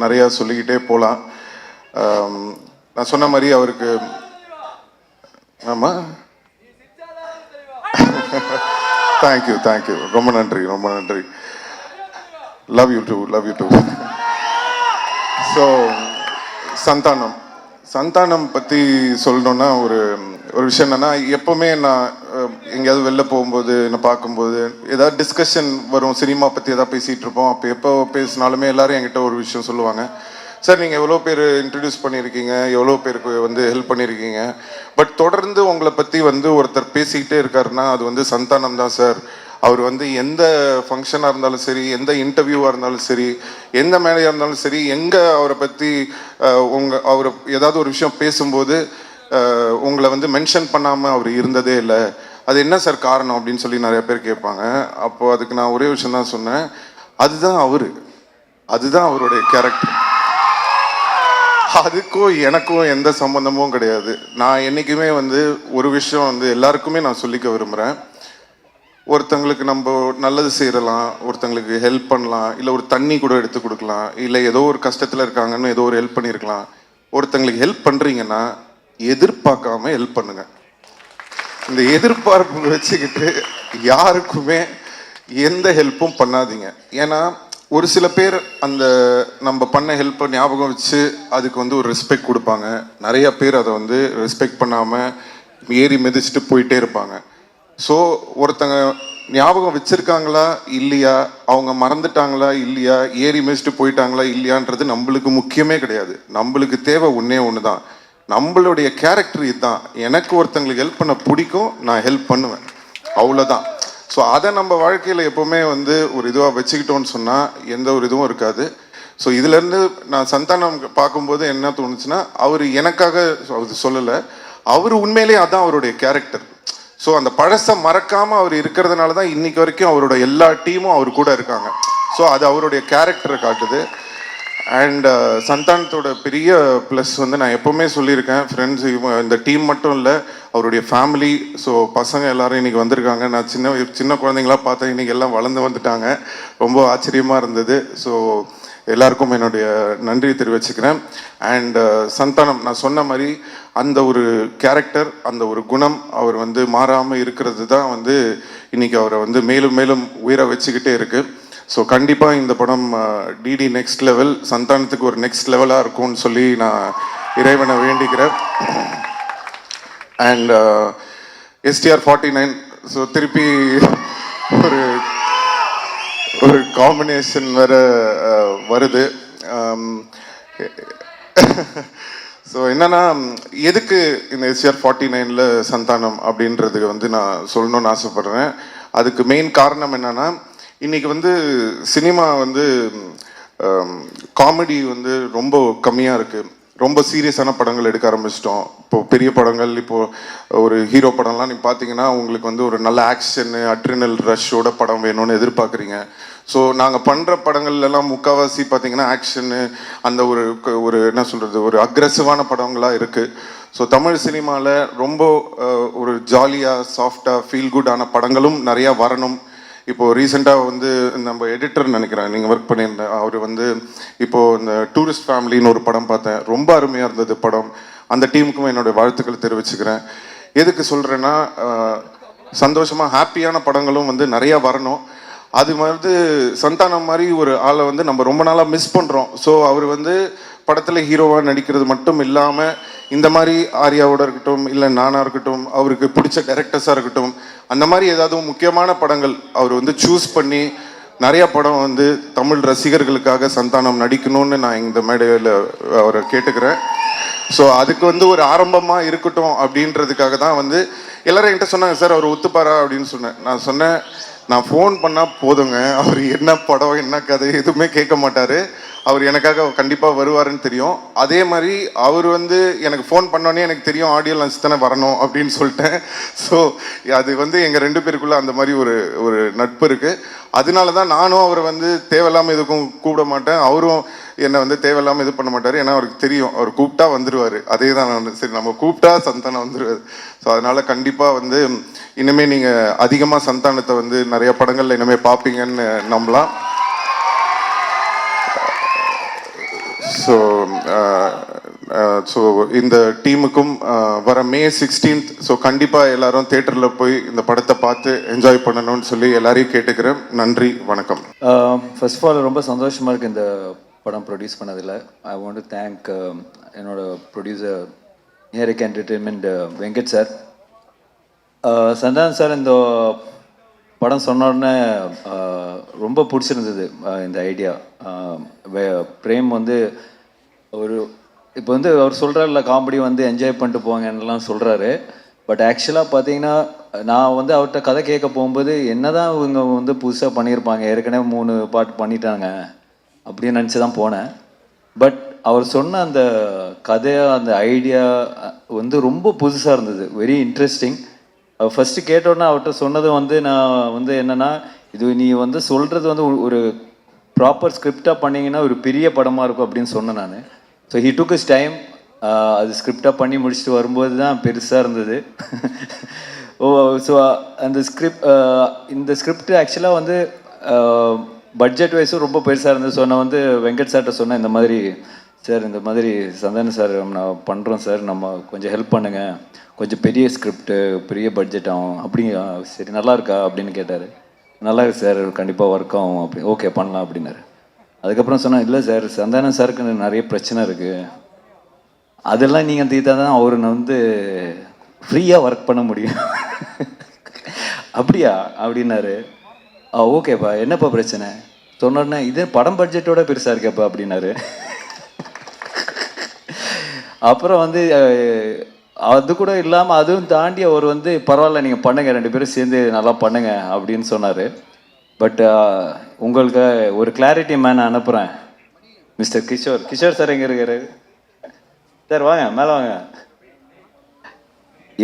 நிறையா சொல்லிக்கிட்டே போகலாம். நான் சொன்ன மாதிரி அவருக்கு ஆமாம் தேங்க்யூ ரொம்ப நன்றி. Love you too. So Santhanam பற்றி சொல்லணுன்னா ஒரு விஷயம் என்னன்னா, எப்போவுமே நான் எங்கேயாவது வெளில போகும்போது என்னை பார்க்கும்போது ஏதாவது டிஸ்கஷன் வரும், சினிமா பற்றி எதாவது பேசிகிட்டு இருப்போம். அப்போ எப்போ பேசினாலுமே எல்லாரும் என்கிட்ட ஒரு விஷயம் சொல்லுவாங்க, சார் நீங்கள் எவ்வளோ பேர் இன்ட்ரடியூஸ் பண்ணியிருக்கீங்க, எவ்வளோ பேருக்கு வந்து ஹெல்ப் பண்ணியிருக்கீங்க, பட் தொடர்ந்து உங்களை பற்றி வந்து ஒருத்தர் பேசிக்கிட்டே இருக்காருன்னா அது வந்து சந்தானம் தான் சார். அவர் வந்து எந்த ஃபங்க்ஷனாக இருந்தாலும் சரி, எந்த இன்டர்வியூவாக இருந்தாலும் சரி, எந்த மேடையாக இருந்தாலும் சரி, எங்கே அவரை பற்றி அவர் ஏதாவது ஒரு விஷயம் பேசும்போது உங்களை வந்து மென்ஷன் பண்ணாமல் அவர் இருந்ததே இல்லை. அது என்ன சார் காரணம் அப்படின்னு சொல்லி நிறைய பேர் கேட்பாங்க. அப்போது அதுக்கு நான் ஒரே விஷயம் தான் சொன்னேன், அதுதான் அவருடைய கேரக்டர். அதுக்கும் எனக்கும் எந்த சம்மந்தமும் கிடையாது. நான் என்றைக்குமே வந்து ஒரு விஷயம் வந்து எல்லாருக்குமே நான் சொல்லிக்க விரும்புகிறேன், ஒருத்தங்களுக்கு நம்ம நல்லது செய்யலாம், ஒருத்தங்களுக்கு ஹெல்ப் பண்ணலாம், இல்லை ஒரு தண்ணி கூட எடுத்து கொடுக்கலாம், இல்லை ஏதோ ஒரு கஷ்டத்தில் இருக்காங்கன்னு ஏதோ ஒரு ஹெல்ப் பண்ணியிருக்கலாம். ஒருத்தங்களுக்கு ஹெல்ப் பண்ணுறீங்கன்னா எதிர்பார்க்காம ஹெல்ப் பண்ணுங்க. இந்த எதிர்பார்ப்பு வச்சுக்கிட்டு யாருக்குமே எந்த ஹெல்ப்பும் பண்ணாதீங்க. ஏன்னா ஒரு சில பேர் அந்த நம்ம பண்ண ஹெல்ப்பை ஞாபகம் வச்சு அதுக்கு வந்து ஒரு ரெஸ்பெக்ட் கொடுப்பாங்க. நிறைய பேர் அதை வந்து ரெஸ்பெக்ட் பண்ணாமல் ஏறி மிதிச்சுட்டு போயிட்டே இருப்பாங்க. ஸோ ஒருத்தங்க ஞாபகம் வச்சிருக்காங்களா இல்லையா, அவங்க மறந்துட்டாங்களா இல்லையா, ஏறி மிதிச்சுட்டு போயிட்டாங்களா இல்லையான்றது நம்மளுக்கு முக்கியமே கிடையாது. நம்மளுக்கு தேவை ஒன்று தான், நம்மளுடைய கேரக்டர் இதுதான். எனக்கு ஒருத்தங்களுக்கு ஹெல்ப் பண்ண பிடிக்கும், நான் ஹெல்ப் பண்ணுவேன், அவ்வளோதான். ஸோ அதை நம்ம வாழ்க்கையில் எப்போவுமே வந்து ஒரு இதுவாக வச்சுக்கிட்டோன்னு சொன்னால் எந்த ஒரு இதுவும் இருக்காது. ஸோ இதுலேருந்து நான் சந்தானம் பார்க்கும்போது என்ன தோணுச்சுன்னா, அவர் எனக்காக அவர் சொல்லலை, அவர் உண்மையிலே அதான் அவருடைய கேரக்டர். ஸோ அந்த பழசை மறக்காமல் அவர் இருக்கிறதுனால தான் இன்னைக்கு வரைக்கும் அவரோட எல்லா டீமும் அவர் கூட இருக்காங்க. ஸோ அது அவருடைய கேரக்டரை காட்டுது. அண்ட் சந்தானத்தோட பெரிய ப்ளஸ் வந்து நான் எப்போவுமே சொல்லியிருக்கேன், ஃப்ரெண்ட்ஸ் இந்த டீம் மட்டும் இல்லை, அவருடைய ஃபேமிலி. ஸோ பசங்க எல்லாரும் இன்றைக்கி வந்திருக்காங்க. நான் சின்ன குழந்தைங்களாம் பார்த்தேன், இன்றைக்கி எல்லாம் வளர்ந்து வந்துட்டாங்க. ரொம்ப ஆச்சரியமாக இருந்தது. ஸோ எல்லாருக்கும் என்னுடைய நன்றி தெரிவிச்சுக்கிறேன். அண்ட் சந்தானம் நான் சொன்ன மாதிரி அந்த ஒரு கேரக்டர், அந்த ஒரு குணம் அவர் வந்து மாறாமல் இருக்கிறது தான் வந்து இன்றைக்கி அவரை வந்து மேலும் மேலும் உயர வச்சுக்கிட்டே இருக்குது. ஸோ கண்டிப்பாக இந்த படம் டிடி நெக்ஸ்ட் லெவல், சந்தானத்துக்கு ஒரு நெக்ஸ்ட் லெவலாக இருக்கும்னு சொல்லி நான் இறைவனை வேண்டிக்கிறேன். அண்ட் STR 49, ஸோ திருப்பி ஒரு காம்பினேஷன் வேற வருது. ஸோ என்னன்னா, எதுக்கு இந்த STR 49ல் சந்தானம் அப்படின்றதுக்கு வந்து நான் சொல்லணும்னு ஆசைப்படுறேன். அதுக்கு மெயின் காரணம் என்னன்னா, இன்றைக்கி வந்து சினிமா வந்து காமெடி வந்து ரொம்ப கம்மியாக இருக்குது. ரொம்ப சீரியஸான படங்கள் எடுக்க ஆரம்பிச்சிட்டோம். இப்போது பெரிய படங்கள், இப்போது ஒரு ஹீரோ படம்லாம் நீங்கள் பார்த்தீங்கன்னா உங்களுக்கு வந்து ஒரு நல்ல ஆக்ஷனு, அட்ரினல் ரஷ்ஷோட படம் வேணும்னு எதிர்பார்க்குறீங்க. ஸோ நாங்கள் பண்ணுற படங்கள்லாம் முக்கால்வாசி பார்த்தீங்கன்னா ஆக்ஷனு, அந்த ஒரு என்ன சொல்கிறது, ஒரு அக்ரெசிவான படங்களாக இருக்குது. ஸோ தமிழ் சினிமாவில் ரொம்ப ஒரு ஜாலியாக சாஃப்டாக ஃபீல் குட்டான படங்களும் நிறையா வரணும். இப்போது ரீசெண்டாக வந்து நம்ம எடிட்டர் நினைக்கிறேன், நீங்கள் ஒர்க் பண்ணியிருந்தேன், அவர் வந்து இப்போது இந்த டூரிஸ்ட் ஃபேமிலின்னு ஒரு படம் பார்த்தேன், ரொம்ப அருமையாக இருந்தது படம். அந்த டீமுக்கும் என்னுடைய வாழ்த்துக்கள் தெரிவிச்சுக்கிறேன். எதுக்கு சொல்கிறேன்னா, சந்தோஷமாக ஹாப்பியான படங்களும் வந்து நிறையா வரணும். அது வந்து சந்தானம் மாதிரி ஒரு ஆளை வந்து நம்ம ரொம்ப நாளாக மிஸ் பண்ணுறோம். ஸோ அவர் வந்து படத்தில் ஹீரோவாக நடிக்கிறது மட்டும் இல்லாமல் இந்த மாதிரி ஆர்யாவோட இருக்கட்டும், இல்லை நானாக இருக்கட்டும், அவருக்கு பிடிச்ச டைரக்டர்ஸாக இருக்கட்டும், அந்த மாதிரி ஏதாவது முக்கியமான படங்கள் அவர் வந்து சூஸ் பண்ணி நிறைய படம் வந்து தமிழ் ரசிகர்களுக்காக சந்தானம் நடிக்கணும்னு நான் இந்த மேடையில் அவரை கேட்டுக்கிறேன். ஸோ அதுக்கு வந்து ஒரு ஆரம்பமாக இருக்கட்டும் அப்படின்றதுக்காக தான் வந்து எல்லாரும் என்கிட்ட சொன்னாங்க, சார் அவர் ஒத்துப்பாரா அப்படின்னு சொன்னேன். நான் சொன்னேன், நான் ஃபோன் பண்ணால் போதுங்க, அவர் என்ன படம் என்ன கதை எதுவுமே கேட்க மாட்டார், அவர் எனக்காக கண்டிப்பாக வருவாருன்னு தெரியும். அதே மாதிரி அவர் வந்து எனக்கு ஃபோன் பண்ணோன்னே எனக்கு தெரியும் ஆடியோ லான்ச் தானே வரணும் அப்படின்னு சொல்லிட்டேன். ஸோ அது வந்து எங்கள் 2 பேருக்குள்ளே அந்த மாதிரி ஒரு நட்பு இருக்குது. அதனால தான் நானும் அவரை வந்து தேவையில்லாமல் எதுக்கும் கூப்பிட மாட்டேன், அவரும் என்னை வந்து தேவையில்லாமல் இது பண்ண மாட்டார். ஏன்னா அவருக்கு தெரியும் அவர் கூப்பிட்டா வந்துடுவார். அதே தான் நான் சரி நம்ம கூப்பிட்டா சந்தானம் வந்துடுவார். ஸோ அதனால் கண்டிப்பாக வந்து இனிமேல் நீங்கள் அதிகமாக சந்தானத்தை வந்து நிறைய படங்களில் இனிமேல் பார்ப்பீங்கன்னு நம்பலாம். ஸோ இந்த டீமுக்கும் வர May 16th ஸோ கண்டிப்பாக எல்லாரும் தேட்டரில் போய் இந்த படத்தை பார்த்து என்ஜாய் பண்ணணும்னு சொல்லி எல்லாரையும் கேட்டுக்கிறேன். நன்றி, வணக்கம். ஃபர்ஸ்ட் ஆஃப் ஆல் ரொம்ப சந்தோஷமாக இருக்குது இந்த படம் ப்ரொடியூஸ் பண்ணதில். ஐ வாண்ட் டு தேங்க் என்னோட producer Eric entertainment Venkat sir. Santhanam sir இந்த படம் சொன்ன உடனே ரொம்ப பிடிச்சிருந்தது இந்த ஐடியா. பிரேம் வந்து ஒரு இப்போ வந்து அவர் சொல்கிறார்ல காமெடி வந்து என்ஜாய் பண்ணிட்டு போங்கன்னெலாம் சொல்கிறாரு. பட் ஆக்சுவலாக பார்த்தீங்கன்னா நான் வந்து அவர்கிட்ட கதை கேட்க போகும்போது என்ன தான் இவங்க வந்து புதுசாக பண்ணியிருப்பாங்க, ஏற்கனவே 3 பாட்டு பண்ணிட்டாங்க அப்படின்னு நினச்சி தான் போனேன். பட் அவர் சொன்ன அந்த கதை அந்த ஐடியா வந்து ரொம்ப புதுசாக இருந்தது, வெரி இன்ட்ரெஸ்டிங். ஃபஸ்ட்டு கேட்டோன்னே அவர்கிட்ட சொன்னது வந்து நான் வந்து என்னென்னா, இது நீ வந்து சொல்கிறது வந்து ஒரு ப்ராப்பர் ஸ்கிரிப்டாக பண்ணிங்கன்னா ஒரு பெரிய படமாக இருக்கும் அப்படின்னு சொன்னேன் நான். So he took is time. அது ஸ்கிரிப்டாக பண்ணி முடிச்சுட்டு வரும்போது தான் பெருசாக இருந்தது. ஸோ அந்த இந்த ஸ்கிரிப்ட் ஆக்சுவலாக வந்து பட்ஜெட் வைஸும் ரொம்ப பெருசாக இருந்தது. ஸோ நான் வந்து வெங்கட் சார்கிட்ட சொன்னேன், இந்த மாதிரி சார் இந்த மாதிரி சந்தானம் சார் நான் பண்ணுறோம் சார், நம்ம கொஞ்சம் ஹெல்ப் பண்ணுங்கள், கொஞ்சம் பெரிய ஸ்கிரிப்டு பெரிய பட்ஜெட் ஆகும் அப்படிங்க. சரி நல்லா இருக்கா அப்படின்னு கேட்டார். நல்லா இருக்கு சார், கண்டிப்பாக ஒர்க் ஆகும் அப்படி, ஓகே பண்ணலாம் அப்படின்னாரு. அதுக்கப்புறம் சொன்னேன், இல்லை சார் சந்தானம் சாருக்கு நிறைய பிரச்சனை இருக்குது, அதெல்லாம் நீங்கள் தீர்த்தா தான் அவர் வந்து ஃப்ரீயாக ஒர்க் பண்ண முடியும். அப்படியா அப்படின்னாரு. ஓகேப்பா என்னப்பா பிரச்சனை சொன்னோடனே, இது படம் பட்ஜெட்டோட பெருசாக இருக்கேப்பா அப்படின்னாரு. அப்புறம் வந்து அது கூட இல்லாமல் அதுவும் தாண்டி அவர் வந்து பரவாயில்ல நீங்கள் பண்ணுங்கள், 2 பேரும் சேர்ந்து நல்லா பண்ணுங்க அப்படின்னு சொன்னார். பட் உங்களுக்கு ஒரு கிளாரிட்டி மேன் அனுப்புகிறேன், மிஸ்டர் கிஷோர் சார் எங்கே இருக்காரு சார், வாங்க மேலே வாங்க.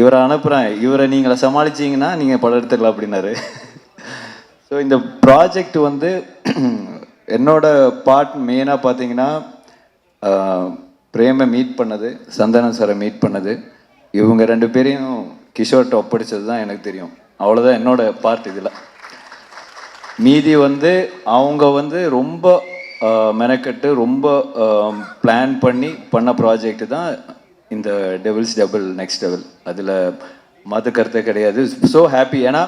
இவரை அனுப்புகிறேன், இவரை நீங்களை சமாளிச்சிங்கன்னா நீங்கள் படம் எடுத்துக்கலாம் அப்படின்னாரு. ஸோ இந்த ப்ராஜெக்ட் வந்து என்னோட பார்ட் மெயினாக பார்த்தீங்கன்னா பிரேமை மீட் பண்ணது, சந்தானம் சாரை மீட் பண்ணது, இவங்க 2 பேரையும் கிஷோர்கிட்ட ஒப்படைச்சது தான் எனக்கு தெரியும். அவ்வளோதான் என்னோட பார்ட் இதில். மீதி வந்து அவங்க வந்து ரொம்ப மெனக்கட்டு ரொம்ப பிளான் பண்ண ப்ராஜெக்ட் தான் இந்த டெவில்ஸ் டபுள் நெக்ஸ்ட் லெவல். அதில் மாற்று கருத்தே கிடையாது. So happy. ஏன்னா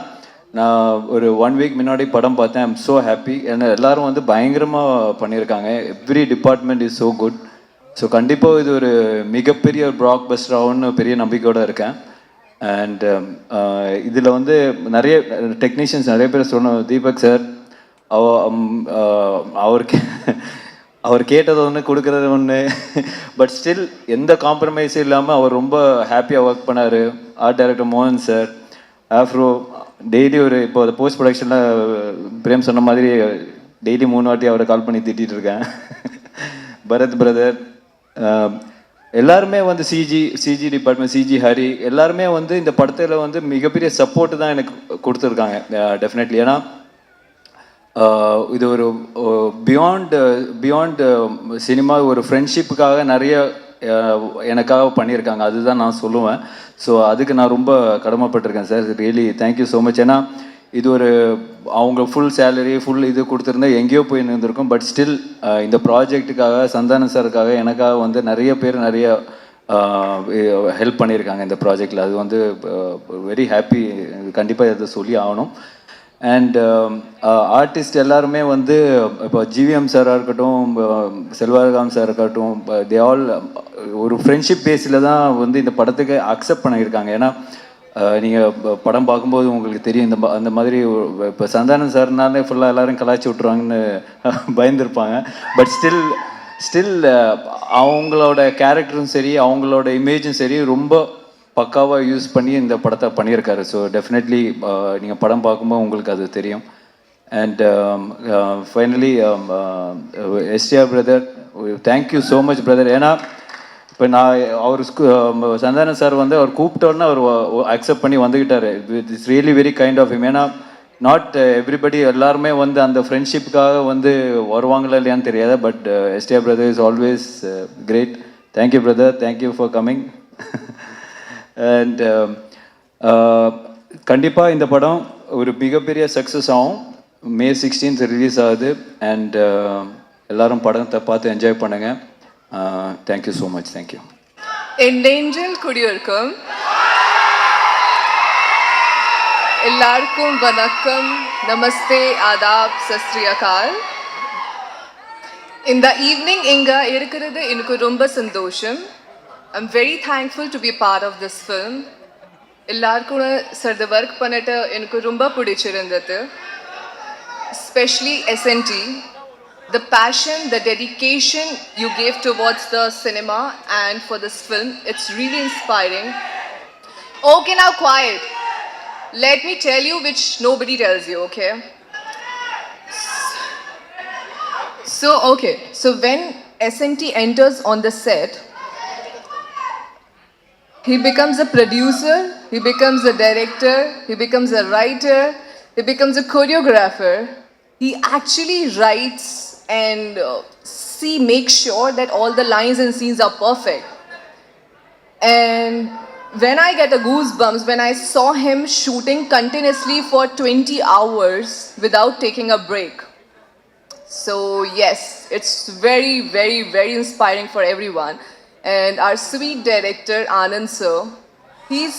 நான் ஒரு 1 வீக் முன்னாடி படம் பார்த்தேன். I'm so happy. ஏன்னா எல்லோரும் வந்து பயங்கரமாக பண்ணியிருக்காங்க. Every department is so good. So கண்டிப்பாக இது ஒரு மிகப்பெரிய பிளாக் பஸ்டர் ஆகும்னு பெரிய நம்பிக்கையோடு இருக்கேன். அண்ட் இதில் வந்து நிறைய டெக்னீஷியன்ஸ் நிறைய பேர் சொன்னோம். தீபக் சார் அவர் கேட்டது ஒன்று கொடுக்குறது ஒன்று. பட் ஸ்டில் எந்த காம்ப்ரமைஸும் இல்லாமல் அவர் ரொம்ப ஹாப்பியாக ஒர்க் பண்ணார். ஆர்ட் டைரக்டர் மோகன் சார், ஆஃப்ரோ டெய்லி ஒரு இப்போ போஸ்ட் ப்ரொடக்ஷனில் பிரேம் சொன்ன மாதிரி டெய்லி 3 வாட்டி அவரை கால் பண்ணி திட்டிகிட்டு இருக்கேன். பரத் பிரதர் எல்லாருமே வந்து சிஜி டிபார்ட்மெண்ட், சிஜி ஹரி எல்லாருமே வந்து இந்த படத்தில் வந்து மிகப்பெரிய சப்போர்ட்டு தான் எனக்கு கொடுத்துருக்காங்க டெஃபினெட்லி. ஏன்னா இது ஒரு பியாண்ட் சினிமா ஒரு ஃப்ரெண்ட்ஷிப்புக்காக நிறைய எனக்காக பண்ணியிருக்காங்க, அதுதான் நான் சொல்லுவேன். ஸோ அதுக்கு நான் ரொம்ப கடமைப்பட்டிருக்கேன் sir. Really thank you so much. ஏன்னா இது ஒரு அவங்க ஃபுல் சேலரி ஃபுல் இது கொடுத்துருந்தா எங்கேயோ போய் நின்றுருக்கும். பட் ஸ்டில் இந்த ப்ராஜெக்ட்டுக்காக சந்தானம் சாருக்காக எனக்காக வந்து நிறைய பேர் நிறைய ஹெல்ப் பண்ணியிருக்காங்க இந்த ப்ராஜெக்டில். அது வந்து வெரி ஹாப்பி. கண்டிப்பாக இதை சொல்லி ஆகணும். அண்ட் ஆர்டிஸ்ட் எல்லாருமே வந்து இப்போ ஜிவிஎம் சாராக இருக்கட்டும், செல்வராகவன் சார் இருக்கட்டும், தே ஆல் ஒரு ஃப்ரெண்ட்ஷிப் பேஸில் தான் வந்து இந்த படத்துக்கு அக்செப்ட் பண்ணியிருக்காங்க. ஏன்னா நீங்கள் படம் பார்க்கும்போது உங்களுக்கு தெரியும் அந்த மாதிரி இப்போ சந்தானம் சார்னாலே ஃபுல்லாக எல்லோரும் கலாய்ச்சி விட்ருவாங்கன்னு பயந்துருப்பாங்க. பட் ஸ்டில் அவங்களோட கேரக்டரும் சரி, அவங்களோட இமேஜும் சரி, ரொம்ப பக்காவாக யூஸ் பண்ணி இந்த படத்தை பண்ணியிருக்காரு. ஸோ டெஃபினெட்லி நீங்கள் படம் பார்க்கும்போது உங்களுக்கு அது தெரியும். And finally STR brother, thank you so much brother. ஏன்னா இப்போ நான் அவர் சந்தானம் சார் வந்து அவர் கூப்பிட்டோன்னே அவர் அக்செப்ட் பண்ணி வந்துக்கிட்டார். It's really very kind of him. ஏன்னா நாட் எவ்ரிபடி எல்லாருமே வந்து அந்த ஃப்ரெண்ட்ஷிப்புக்காக வந்து வருவாங்களா இல்லையான்னு தெரியாது. But STR brother is always great. Thank you brother, thank you for coming. And கண்டிப்பாக இந்த படம் ஒரு மிகப்பெரிய சக்ஸஸ் ஆகும். May 16th ரிலீஸ் ஆகுது. அண்ட் எல்லாரும் படத்தை பார்த்து என்ஜாய் பண்ணுங்கள். Thank you so much. தேங்க்யூ. என்டேஞ்சல் குடியிருக்கும் எல்லாருக்கும் வணக்கம், நமஸ்தே, ஆதாப், சஸ்ரீ அகால். இந்த ஈவினிங் இங்கே இருக்கிறது எனக்கு ரொம்ப சந்தோஷம். I'm very thankful to be a part of this film. எல்லாருக்கும் சார் ஒர்க் பண்ணிட்டு எனக்கு ரொம்ப பிடிச்சிருந்தது. Especially SNT, the passion, the dedication you gave towards the cinema and for this film, it's really inspiring. Okay, now quiet. Let me tell you which nobody tells you, okay? So when SNT enters on the set, he becomes a producer, he becomes a director, he becomes a writer, he becomes a choreographer. He actually writes and makes sure that all the lines and scenes are perfect. And when I get a goosebumps when I saw him shooting continuously for 20 hours without taking a break. So yes, it's very, very, very inspiring for everyone. And our sweet director Anand sir, he's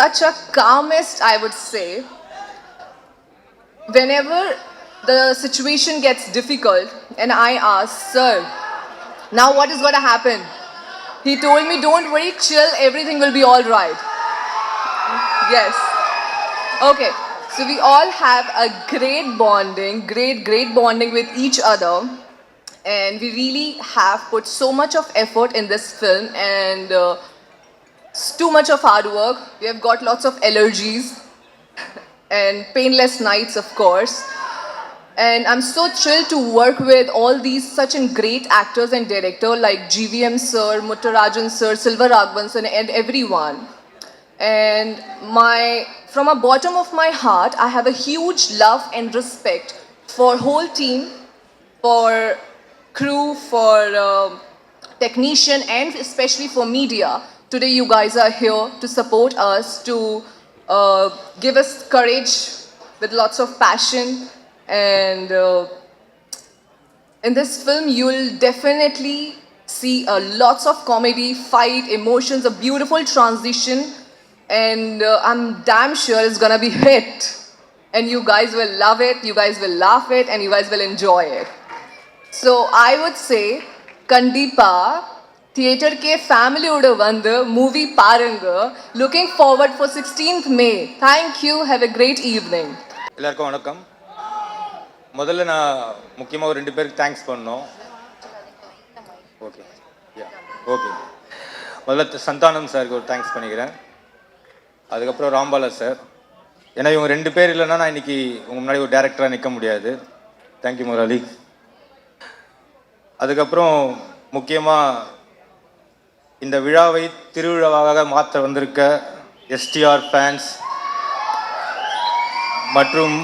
such a calmest, I would say. Whenever the situation gets difficult and I ask, sir, now what is going to happen? He told me, don't worry, chill, everything will be all right. Yes. Okay, so we all have a great bonding with each other. And we really have put so much of effort in this film, and it's too much of hard work. We have got lots of allergies and painless nights, of course. And I'm so thrilled to work with all these such great actors and directors like GVM sir, Muttarajan sir, Selvaraghavan sir, and everyone. And from the bottom of my heart, I have a huge love and respect for whole team, for crew, for technician, and especially for media. Today you guys are here to support us, to give us courage with lots of passion. And in this film you'll definitely see lots of comedy, fight, emotions, a beautiful transition, and I'm damn sure it's gonna be hit. And you guys will love it, you guys will laugh it, and you guys will enjoy it. So I would say kandipa theater ke family oda vandu movie parunga. Looking forward for 16th May. Thank you, have a great evening. எல்லாருக்கும் வணக்கம். முதல்ல நான் முக்கியமாக ஒரு 2 பேருக்கு தேங்க்ஸ் பண்ணணும். ஓகே முதல்ல சந்தானம் சாருக்கு ஒரு தேங்க்ஸ் பண்ணிக்கிறேன். அதுக்கப்புறம் ராம்பாலா சார். ஏன்னா இவங்க 2 பேர் இல்லைன்னா நான் இன்னைக்கு உங்கள் முன்னாடி ஒரு டேரக்டராக நிற்க முடியாது. தேங்க்யூ முரளி. அதுக்கப்புறம் முக்கியமாக இந்த விழாவை திருவிழாவாக மாற்ற வந்திருக்க எஸ்டிஆர் ஃபேன்ஸ் மற்றும்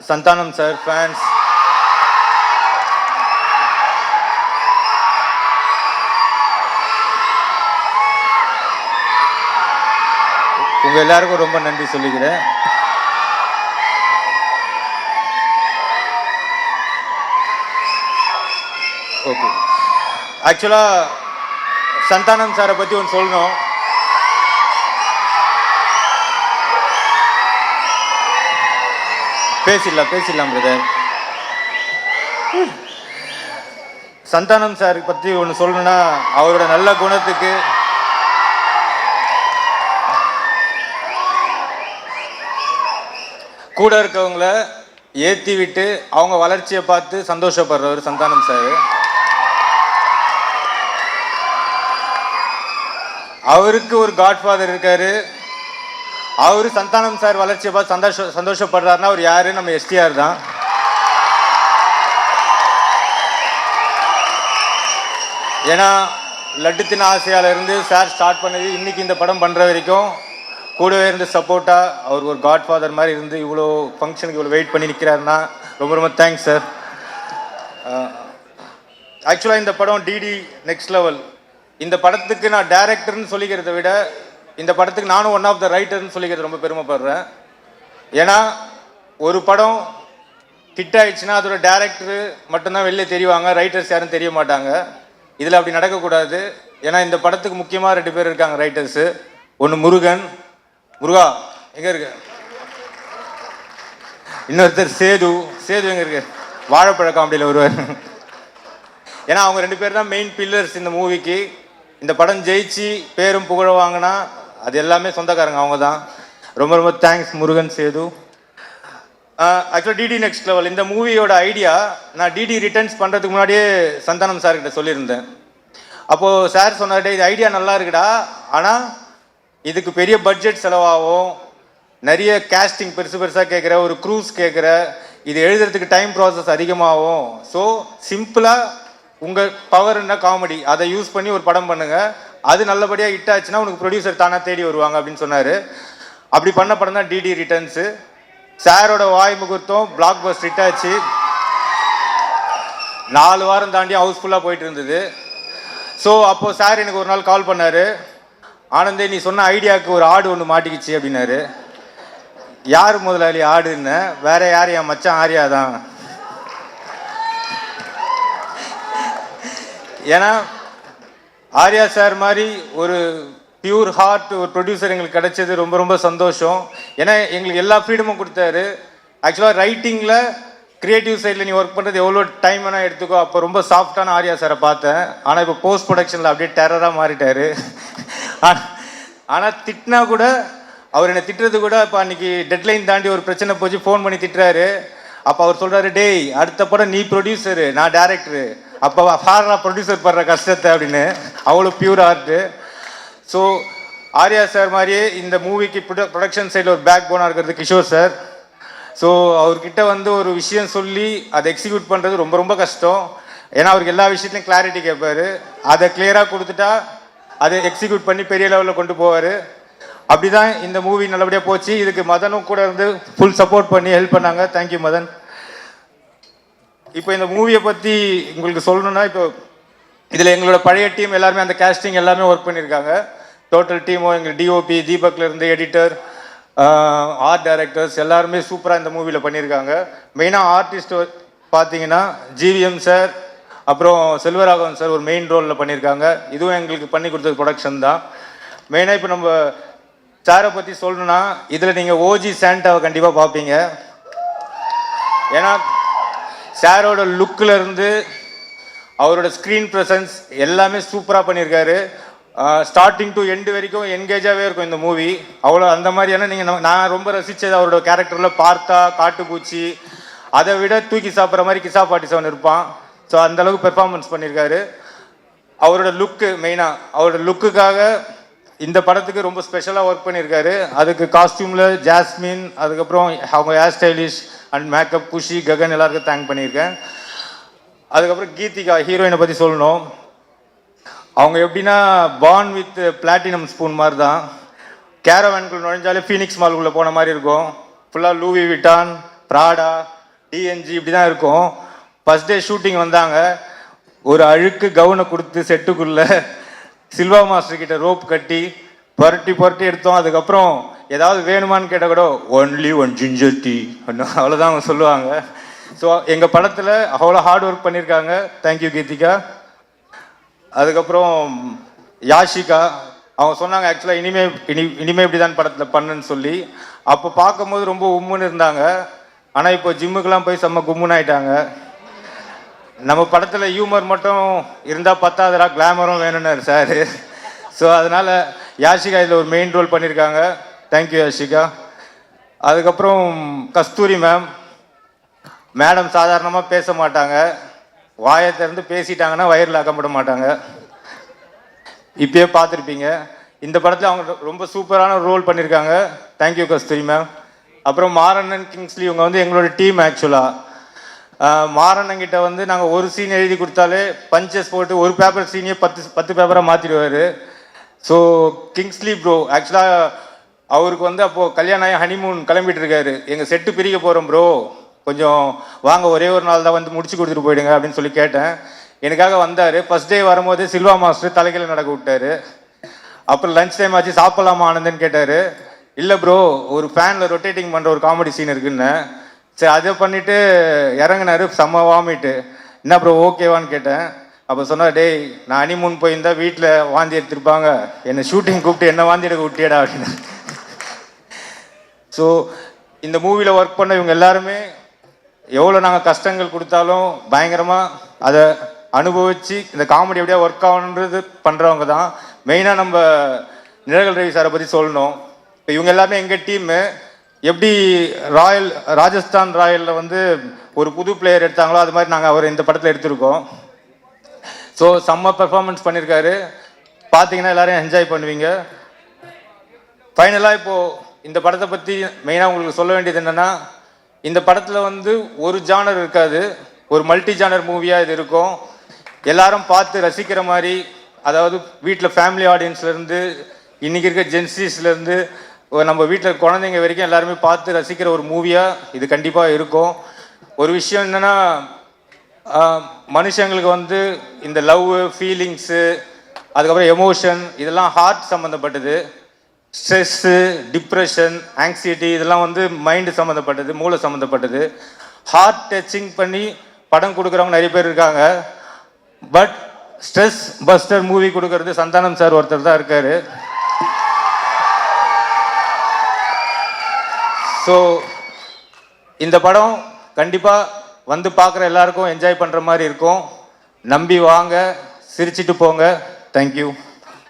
சந்தானம் சார் ஃபேன்ஸ், உங்கள் எல்லாருக்கும் ரொம்ப நன்றி சொல்லிக்கிறேன். ஓகே, ஆக்சுவலாக சந்தானம் சாரை பற்றி ஒன்று சொல்லணும். பேசிடலாம் பிரதர். சந்தானம் சார் பற்றி ஒன்று சொல்லணும்னா, அவரோட நல்ல குணத்துக்கு கூட இருக்கவங்கள ஏற்றி விட்டு அவங்க வளர்ச்சியை பார்த்து சந்தோஷப்படுறவர் சந்தானம் சார். அவருக்கு ஒரு காட்ஃபாதர் இருக்காரு. அவரு சந்தானம் சார் வளர்ச்சியை பார்த்து சந்தோஷப்படுறாருன்னா அவர் யாரு? நம்ம எஸ்டிஆர் தான். ஏன்னா லட்டுத்தின் ஆசையால இருந்து சார் ஸ்டார்ட் பண்ணது இன்னைக்கு இந்த படம் பண்ற வரைக்கும் கூடவே இருந்து சப்போர்ட்டாக அவர் ஒரு காட்ஃபாதர் மாதிரி இருந்து இவ்வளோ ஃபங்க்ஷனுக்கு இவ்வளோ வெயிட் பண்ணி நிற்கிறாருன்னா ரொம்ப ரொம்ப தேங்க்ஸ் சார். ஆக்சுவலாக இந்த படம் டிடி நெக்ஸ்ட் லெவல். இந்த படத்துக்கு நான் டைரக்டர்னு சொல்லிக்கிறத விட இந்த படத்துக்கு நானும் ஒன் ஆஃப் த ரைட்டர்னு சொல்லிக்கிறது ரொம்ப பெருமைப்படுறேன். ஏன்னா ஒரு படம் ஹிட் ஆயிடுச்சுன்னா அதோட டைரக்டரு மட்டும்தான் வெளில தெரிவாங்க, ரைட்டர்ஸ் யாரும் தெரிய மாட்டாங்க. இதில் அப்படி நடக்கக்கூடாது. ஏன்னா இந்த படத்துக்கு முக்கியமாக 2 பேர் இருக்காங்க ரைட்டர்ஸு. ஒன்று முருகா எங்கே இருக்கு, இன்னொருத்தர் சேது எங்கே இருக்கு, வாழைப்பழ காமெடியில் வருவார். ஏன்னா அவங்க 2 பேர் தான் மெயின் பில்லர்ஸ் இந்த மூவிக்கு. இந்த படம் ஜெயிச்சு பேரும் புகழ வாங்கினா அது எல்லாமே சொந்தக்காரங்க அவங்க தான். ரொம்ப ரொம்ப தேங்க்ஸ் முருகன், சேது. ஆக்சுவலாக டிடி நெக்ஸ்ட் லெவல் இந்த மூவியோட ஐடியா நான் டிடி ரிட்டர்ன்ஸ் பண்ணுறதுக்கு முன்னாடியே சந்தானம் சார்கிட்ட சொல்லியிருந்தேன். அப்போது சார் சொன்னார்டே இது ஐடியா நல்லா இருக்குடா, ஆனால் இதுக்கு பெரிய பட்ஜெட் செலவாகும், நிறைய கேஸ்டிங் பெருசாக கேட்குற, ஒரு க்ரூஸ் கேட்குற, இது எழுதுறதுக்கு டைம் ப்ராசஸ் அதிகமாகும். ஸோ சிம்பிளாக உங்கள் பவர் என்ன காமெடி அதை யூஸ் பண்ணி ஒரு படம் பண்ணுங்கள், அது நல்லபடியாக ஹிட் ஆச்சுன்னா உனக்கு ப்ரொடியூசர் தானே தேடி வருவாங்க அப்படின்னு சொன்னார். அப்படி பண்ண படம் தான் டிடி ரிட்டர்ன்ஸு. சாரோட வாய் முகூர்த்தம் பிளாக் பஸ்டர் ஹிட் ஆச்சு. 4 வாரம் தாண்டி ஹவுஸ்ஃபுல்லாக போயிட்டு இருந்தது. ஸோ அப்போது சார் எனக்கு ஒரு நாள் கால் பண்ணார். ஆனந்தே நீ சொன்ன ஐடியாவுக்கு ஒரு ஆடு ஒன்று மாட்டிக்கிச்சு அப்படின்னாரு. யார் முதலாளி ஆடுன்னு? வேற யார், என் மச்சான் ஆரியா தான். ஏன்னா ஆர்யா சார் மாதிரி ஒரு பியூர் ஹார்ட் ஒரு ப்ரொடியூசர் எங்களுக்கு கிடைச்சது ரொம்ப ரொம்ப சந்தோஷம். ஏன்னா எங்களுக்கு எல்லா ஃப்ரீடமும் கொடுத்தாரு. ஆக்சுவலாக ரைட்டிங்கில் கிரியேட்டிவ் சைடில் நீ ஒர்க் பண்ணுறது எவ்வளோ டைம் வேணால் எடுத்துக்கோ. அப்போ ரொம்ப சாஃப்டான ஆர்யா சாரை பார்த்தேன். ஆனால் இப்போ போஸ்ட் ப்ரொடக்ஷனில் அப்படியே டெரராக மாறிட்டார். ஆனால் திட்டினா கூட அவர் என்னை திட்டுறது கூட இப்போ அன்றைக்கி டெட்லைன் தாண்டி ஒரு பிரச்சனை போச்சு, ஃபோன் பண்ணி திட்டுறாரு. அப்போ அவர் சொல்கிறாரு, டேய் அடுத்த படம் நீ ப்ரொடியூசரு நான் டேரக்டரு, அப்போ ஃபாரா ப்ரொடியூசர் படுற கஷ்டத்தை அப்படின்னு. அவ்வளோ pure art. So Arya sir மாதிரியே இந்த மூவிக்கு ப்ரொடக்ஷன் சைடில் ஒரு பேக் போனாக இருக்கிறது கிஷோர் சார். ஸோ அவர்கிட்ட வந்து ஒரு விஷயம் சொல்லி அதை எக்ஸிக்யூட் பண்ணுறது ரொம்ப ரொம்ப கஷ்டம். ஏன்னா அவருக்கு எல்லா விஷயத்துலையும் கிளாரிட்டி கேட்பார். அதை கிளியராக கொடுத்துட்டா அதை எக்ஸிக்யூட் பண்ணி பெரிய லெவலில் கொண்டு போவார். அப்படி தான் இந்த மூவி நல்லபடியாக போச்சு. இதுக்கு மதனும் கூட இருந்து ஃபுல் சப்போர்ட் பண்ணி ஹெல்ப் பண்ணாங்க. தேங்க்யூ மதன். இப்போ இந்த மூவியை பற்றி உங்களுக்கு சொல்லணும்னா, இப்போ இதில் எங்களோட பழைய டீம் எல்லாருமே அந்த கேஸ்டிங் எல்லாமே ஒர்க் பண்ணியிருக்காங்க. டோட்டல் டீமும் எங்கள் டிஓபி தீபக்லேருந்து எடிட்டர், ஆர்ட் டைரக்டர்ஸ் எல்லாருமே சூப்பராக இந்த மூவியில் பண்ணியிருக்காங்க. மெயினாக ஆர்டிஸ்ட் பார்த்தீங்கன்னா ஜிவிஎம் சார், அப்புறம் செல்வராகவன் சார் ஒரு மெயின் ரோலில் பண்ணியிருக்காங்க. இதுவும் எங்களுக்கு பண்ணி கொடுத்தது ப்ரொடக்ஷன் தான். மெயினாக இப்போ நம்ம சாரை பற்றி சொல்லணும்னா, இதில் நீங்கள் ஓஜி சாண்டாவை கண்டிப்பாக பார்ப்பீங்க. ஏன்னா சாரோட லுக்கில் இருந்து அவரோட ஸ்க்ரீன் ப்ரெசன்ஸ் எல்லாமே சூப்பராக பண்ணியிருக்காரு. ஸ்டார்டிங் டு எண்டு வரைக்கும் என்கேஜாகவே இருக்கும் இந்த மூவி. அவ்வளோ அந்த மாதிரியான நீங்கள் நான் ரொம்ப ரசித்தது அவரோட கேரக்டரில் பார்த்தா காட்டுப்பூச்சி, அதை விட தூக்கி சாப்பிட்ற மாதிரி கிசா பாட்டிசவன் இருப்பான். ஸோ அந்தளவுக்கு பெர்ஃபார்மன்ஸ் பண்ணியிருக்காரு. அவரோட லுக்கு மெயினாக அவரோட லுக்குக்காக இந்த படத்துக்கு ரொம்ப ஸ்பெஷலாக ஒர்க் பண்ணியிருக்காரு. அதுக்கு காஸ்டியூமில் ஜாஸ்மின், அதுக்கப்புறம் அவங்க ஹேர் ஸ்டைலிஷ் அண்ட் மேக்கப் குஷி, ககன் எல்லாருக்கும் தேங்க் பண்ணியிருக்கேன். அதுக்கப்புறம் கீதிகா ஹீரோயினை பற்றி சொல்லணும். அவங்க எப்படின்னா பார்ன் வித் பிளாட்டினம் ஸ்பூன் மாதிரி தான். கேரவேன்குள்ள நுழைஞ்சாலே ஃபீனிக்ஸ் மால்குள்ளே போன மாதிரி இருக்கும். ஃபுல்லாக லூவி விட்டான், ப்ராடா, டிஎன்ஜி இப்படி தான் இருக்கும். ஃபஸ்ட் டே ஷூட்டிங் வந்தாங்க. ஒரு அழுக்கு கவுனை கொடுத்து செட்டுக்குள்ளே சில்வா மாஸ்டர் கிட்ட ரோப் கட்டி புரட்டி எடுத்தோம். அதுக்கப்புறம் ஏதாவது வேணுமான்னு கேட்டால் கூட ஒன்லி 1 ஜிஞ்சர் டீ அவ்வளோதான் அவங்க சொல்லுவாங்க. ஸோ எங்கள் படத்தில் அவ்வளோ ஹார்ட் ஒர்க் பண்ணியிருக்காங்க. தேங்க்யூ கீதிகா. அதுக்கப்புறம் யாஷிகா அவங்க சொன்னாங்க ஆக்சுவலாக இனிமே இப்படி தான் படத்தில் பண்ணுன்னு சொல்லி. அப்போ பார்க்கும்போது ரொம்ப உம்முன்னு இருந்தாங்க. ஆனால் இப்போ ஜிம்முக்கெல்லாம் போய் செம்ம கும்முன்னு ஆயிட்டாங்க. நம்ம படத்தில் ஹியூமர் மட்டும் இருந்தால் பத்தாதரா, கிளாமரும் வேணும்னாரு சார். ஸோ அதனால் யாஷிகா இதில் ஒரு மெயின் ரோல் பண்ணியிருக்காங்க. தேங்க்யூ யாஷிகா. அதுக்கப்புறம் கஸ்தூரி மேடம் சாதாரணமாக பேச மாட்டாங்க, வாயை திறந்து பேசிட்டாங்கன்னா வயிறில் அகப்பட மாட்டாங்க. இப்பயே பார்த்துருப்பீங்க. இந்த படத்தில் அவங்க ரொம்ப சூப்பரான ரோல் பண்ணியிருக்காங்க. தேங்க்யூ கஸ்தூரி மேம். அப்புறம் மாரண்ணன், கிங்ஸ்லி இவங்க வந்து எங்களோட டீம். ஆக்சுவலாக மாரண்ணங்கிட்ட வந்து நாங்கள் ஒரு சீன் எழுதி கொடுத்தாலே பஞ்சஸ் போட்டு ஒரு பேப்பர் சீனையே 10 பேப்பராக மாற்றிடுவார். ஸோ கிங்ஸ்லி ப்ரோ ஆக்சுவலாக அவருக்கு வந்து அப்போது கல்யாணம் ஆகி ஹனிமூன் கிளம்பிட்டு இருக்காரு. எங்கள் செட்டு பிரிக்க போகிறோம் ப்ரோ, கொஞ்சம் வாங்க, ஒரே ஒரு நாள் தான் வந்து முடிச்சு கொடுத்துட்டு போயிடுங்க அப்படின்னு சொல்லி கேட்டேன். எனக்காக வந்தார். ஃபஸ்ட் டே வரும்போது சில்வா மாஸ்டர் தலைக்கையில் நடக்க விட்டார். அப்புறம் லஞ்ச் டைம் ஆச்சு, சாப்பிட்லாமா ஆனந்தன்னு கேட்டார். இல்லை ப்ரோ, ஒரு ஃபேனில் ரொட்டேட்டிங் பண்ணுற ஒரு காமெடி சீன் இருக்குன்னு. சரி அதை பண்ணிவிட்டு இறங்கினார். செம்ம வாமிட்டு. என்ன ப்ரோ ஓகேவான்னு கேட்டேன். அப்போ சொன்னார், டேய் நான் ஹனிமூன் போயிருந்தா வீட்டில் வாந்தி எடுத்திருப்பாங்க, என்னை ஷூட்டிங் கூப்பிட்டு என்ன வாந்தி எடுக்க விட்டியடா அப்படின்னு. ஸோ இந்த மூவியில் ஒர்க் பண்ண இவங்க எல்லாருமே எவ்வளோ நாங்கள் கஷ்டங்கள் கொடுத்தாலும் பயங்கரமாக அதை அனுபவித்து இந்த காமெடி எப்படியா ஒர்க் ஆகணுன்றது பண்ணுறவங்க தான். மெயினாக நம்ம நிழல் ரவி சாரை பற்றி சொல்லணும். இப்போ இவங்க எல்லாமே எங்கள் டீமு. எப்படி ராஜஸ்தான் ராயலில் வந்து ஒரு புது பிளேயர் எடுத்தாங்களோ அது மாதிரி நாங்கள் அவர் இந்த படத்தில் எடுத்திருக்கோம். ஸோ செம்ம பெர்ஃபார்மன்ஸ் பண்ணியிருக்காரு. பார்த்தீங்கன்னா எல்லோரும் என்ஜாய் பண்ணுவீங்க. ஃபைனலாக இப்போது இந்த படத்தை பற்றி மெயினாக உங்களுக்கு சொல்ல வேண்டியது என்னென்னா, இந்த படத்தில் வந்து ஒரு ஜானர் இருக்காது, ஒரு மல்டி ஜானர் மூவியாக இது இருக்கும். எல்லாரும் பார்த்து ரசிக்கிற மாதிரி, அதாவது வீட்டில் ஃபேமிலி ஆடியன்ஸ்லேருந்து இன்றைக்கி இருக்க ஜென்சிஸ்லேருந்து நம்ம வீட்டில் குழந்தைங்க வரைக்கும் எல்லாருமே பார்த்து ரசிக்கிற ஒரு மூவியாக இது கண்டிப்பாக இருக்கும். ஒரு விஷயம் என்னென்னா, மனுஷங்களுக்கு வந்து இந்த லவ், ஃபீலிங்ஸு, அதுக்கப்புறம் எமோஷன், இதெல்லாம் ஹார்ட் சம்மந்தப்பட்டது. ஸ்ட்ரெஸ்ஸு, டிப்ரெஷன், ஆங்ஸைட்டி இதெல்லாம் வந்து மைண்டு சம்மந்தப்பட்டது, மூளை சம்மந்தப்பட்டது. ஹார்ட் டச்சிங் பண்ணி படம் கொடுக்குறவங்க நிறைய பேர் இருக்காங்க. பட் ஸ்ட்ரெஸ் பஸ்டர் மூவி கொடுக்கறது சந்தானம் சார் ஒருத்தர் தான் இருக்கார். ஸோ இந்த படம் கண்டிப்பாக வந்து பார்க்குற எல்லாருக்கும் என்ஜாய் பண்ணுற மாதிரி இருக்கும். நம்பி வாங்க, சிரிச்சிட்டு போங்க. தேங்க்யூ.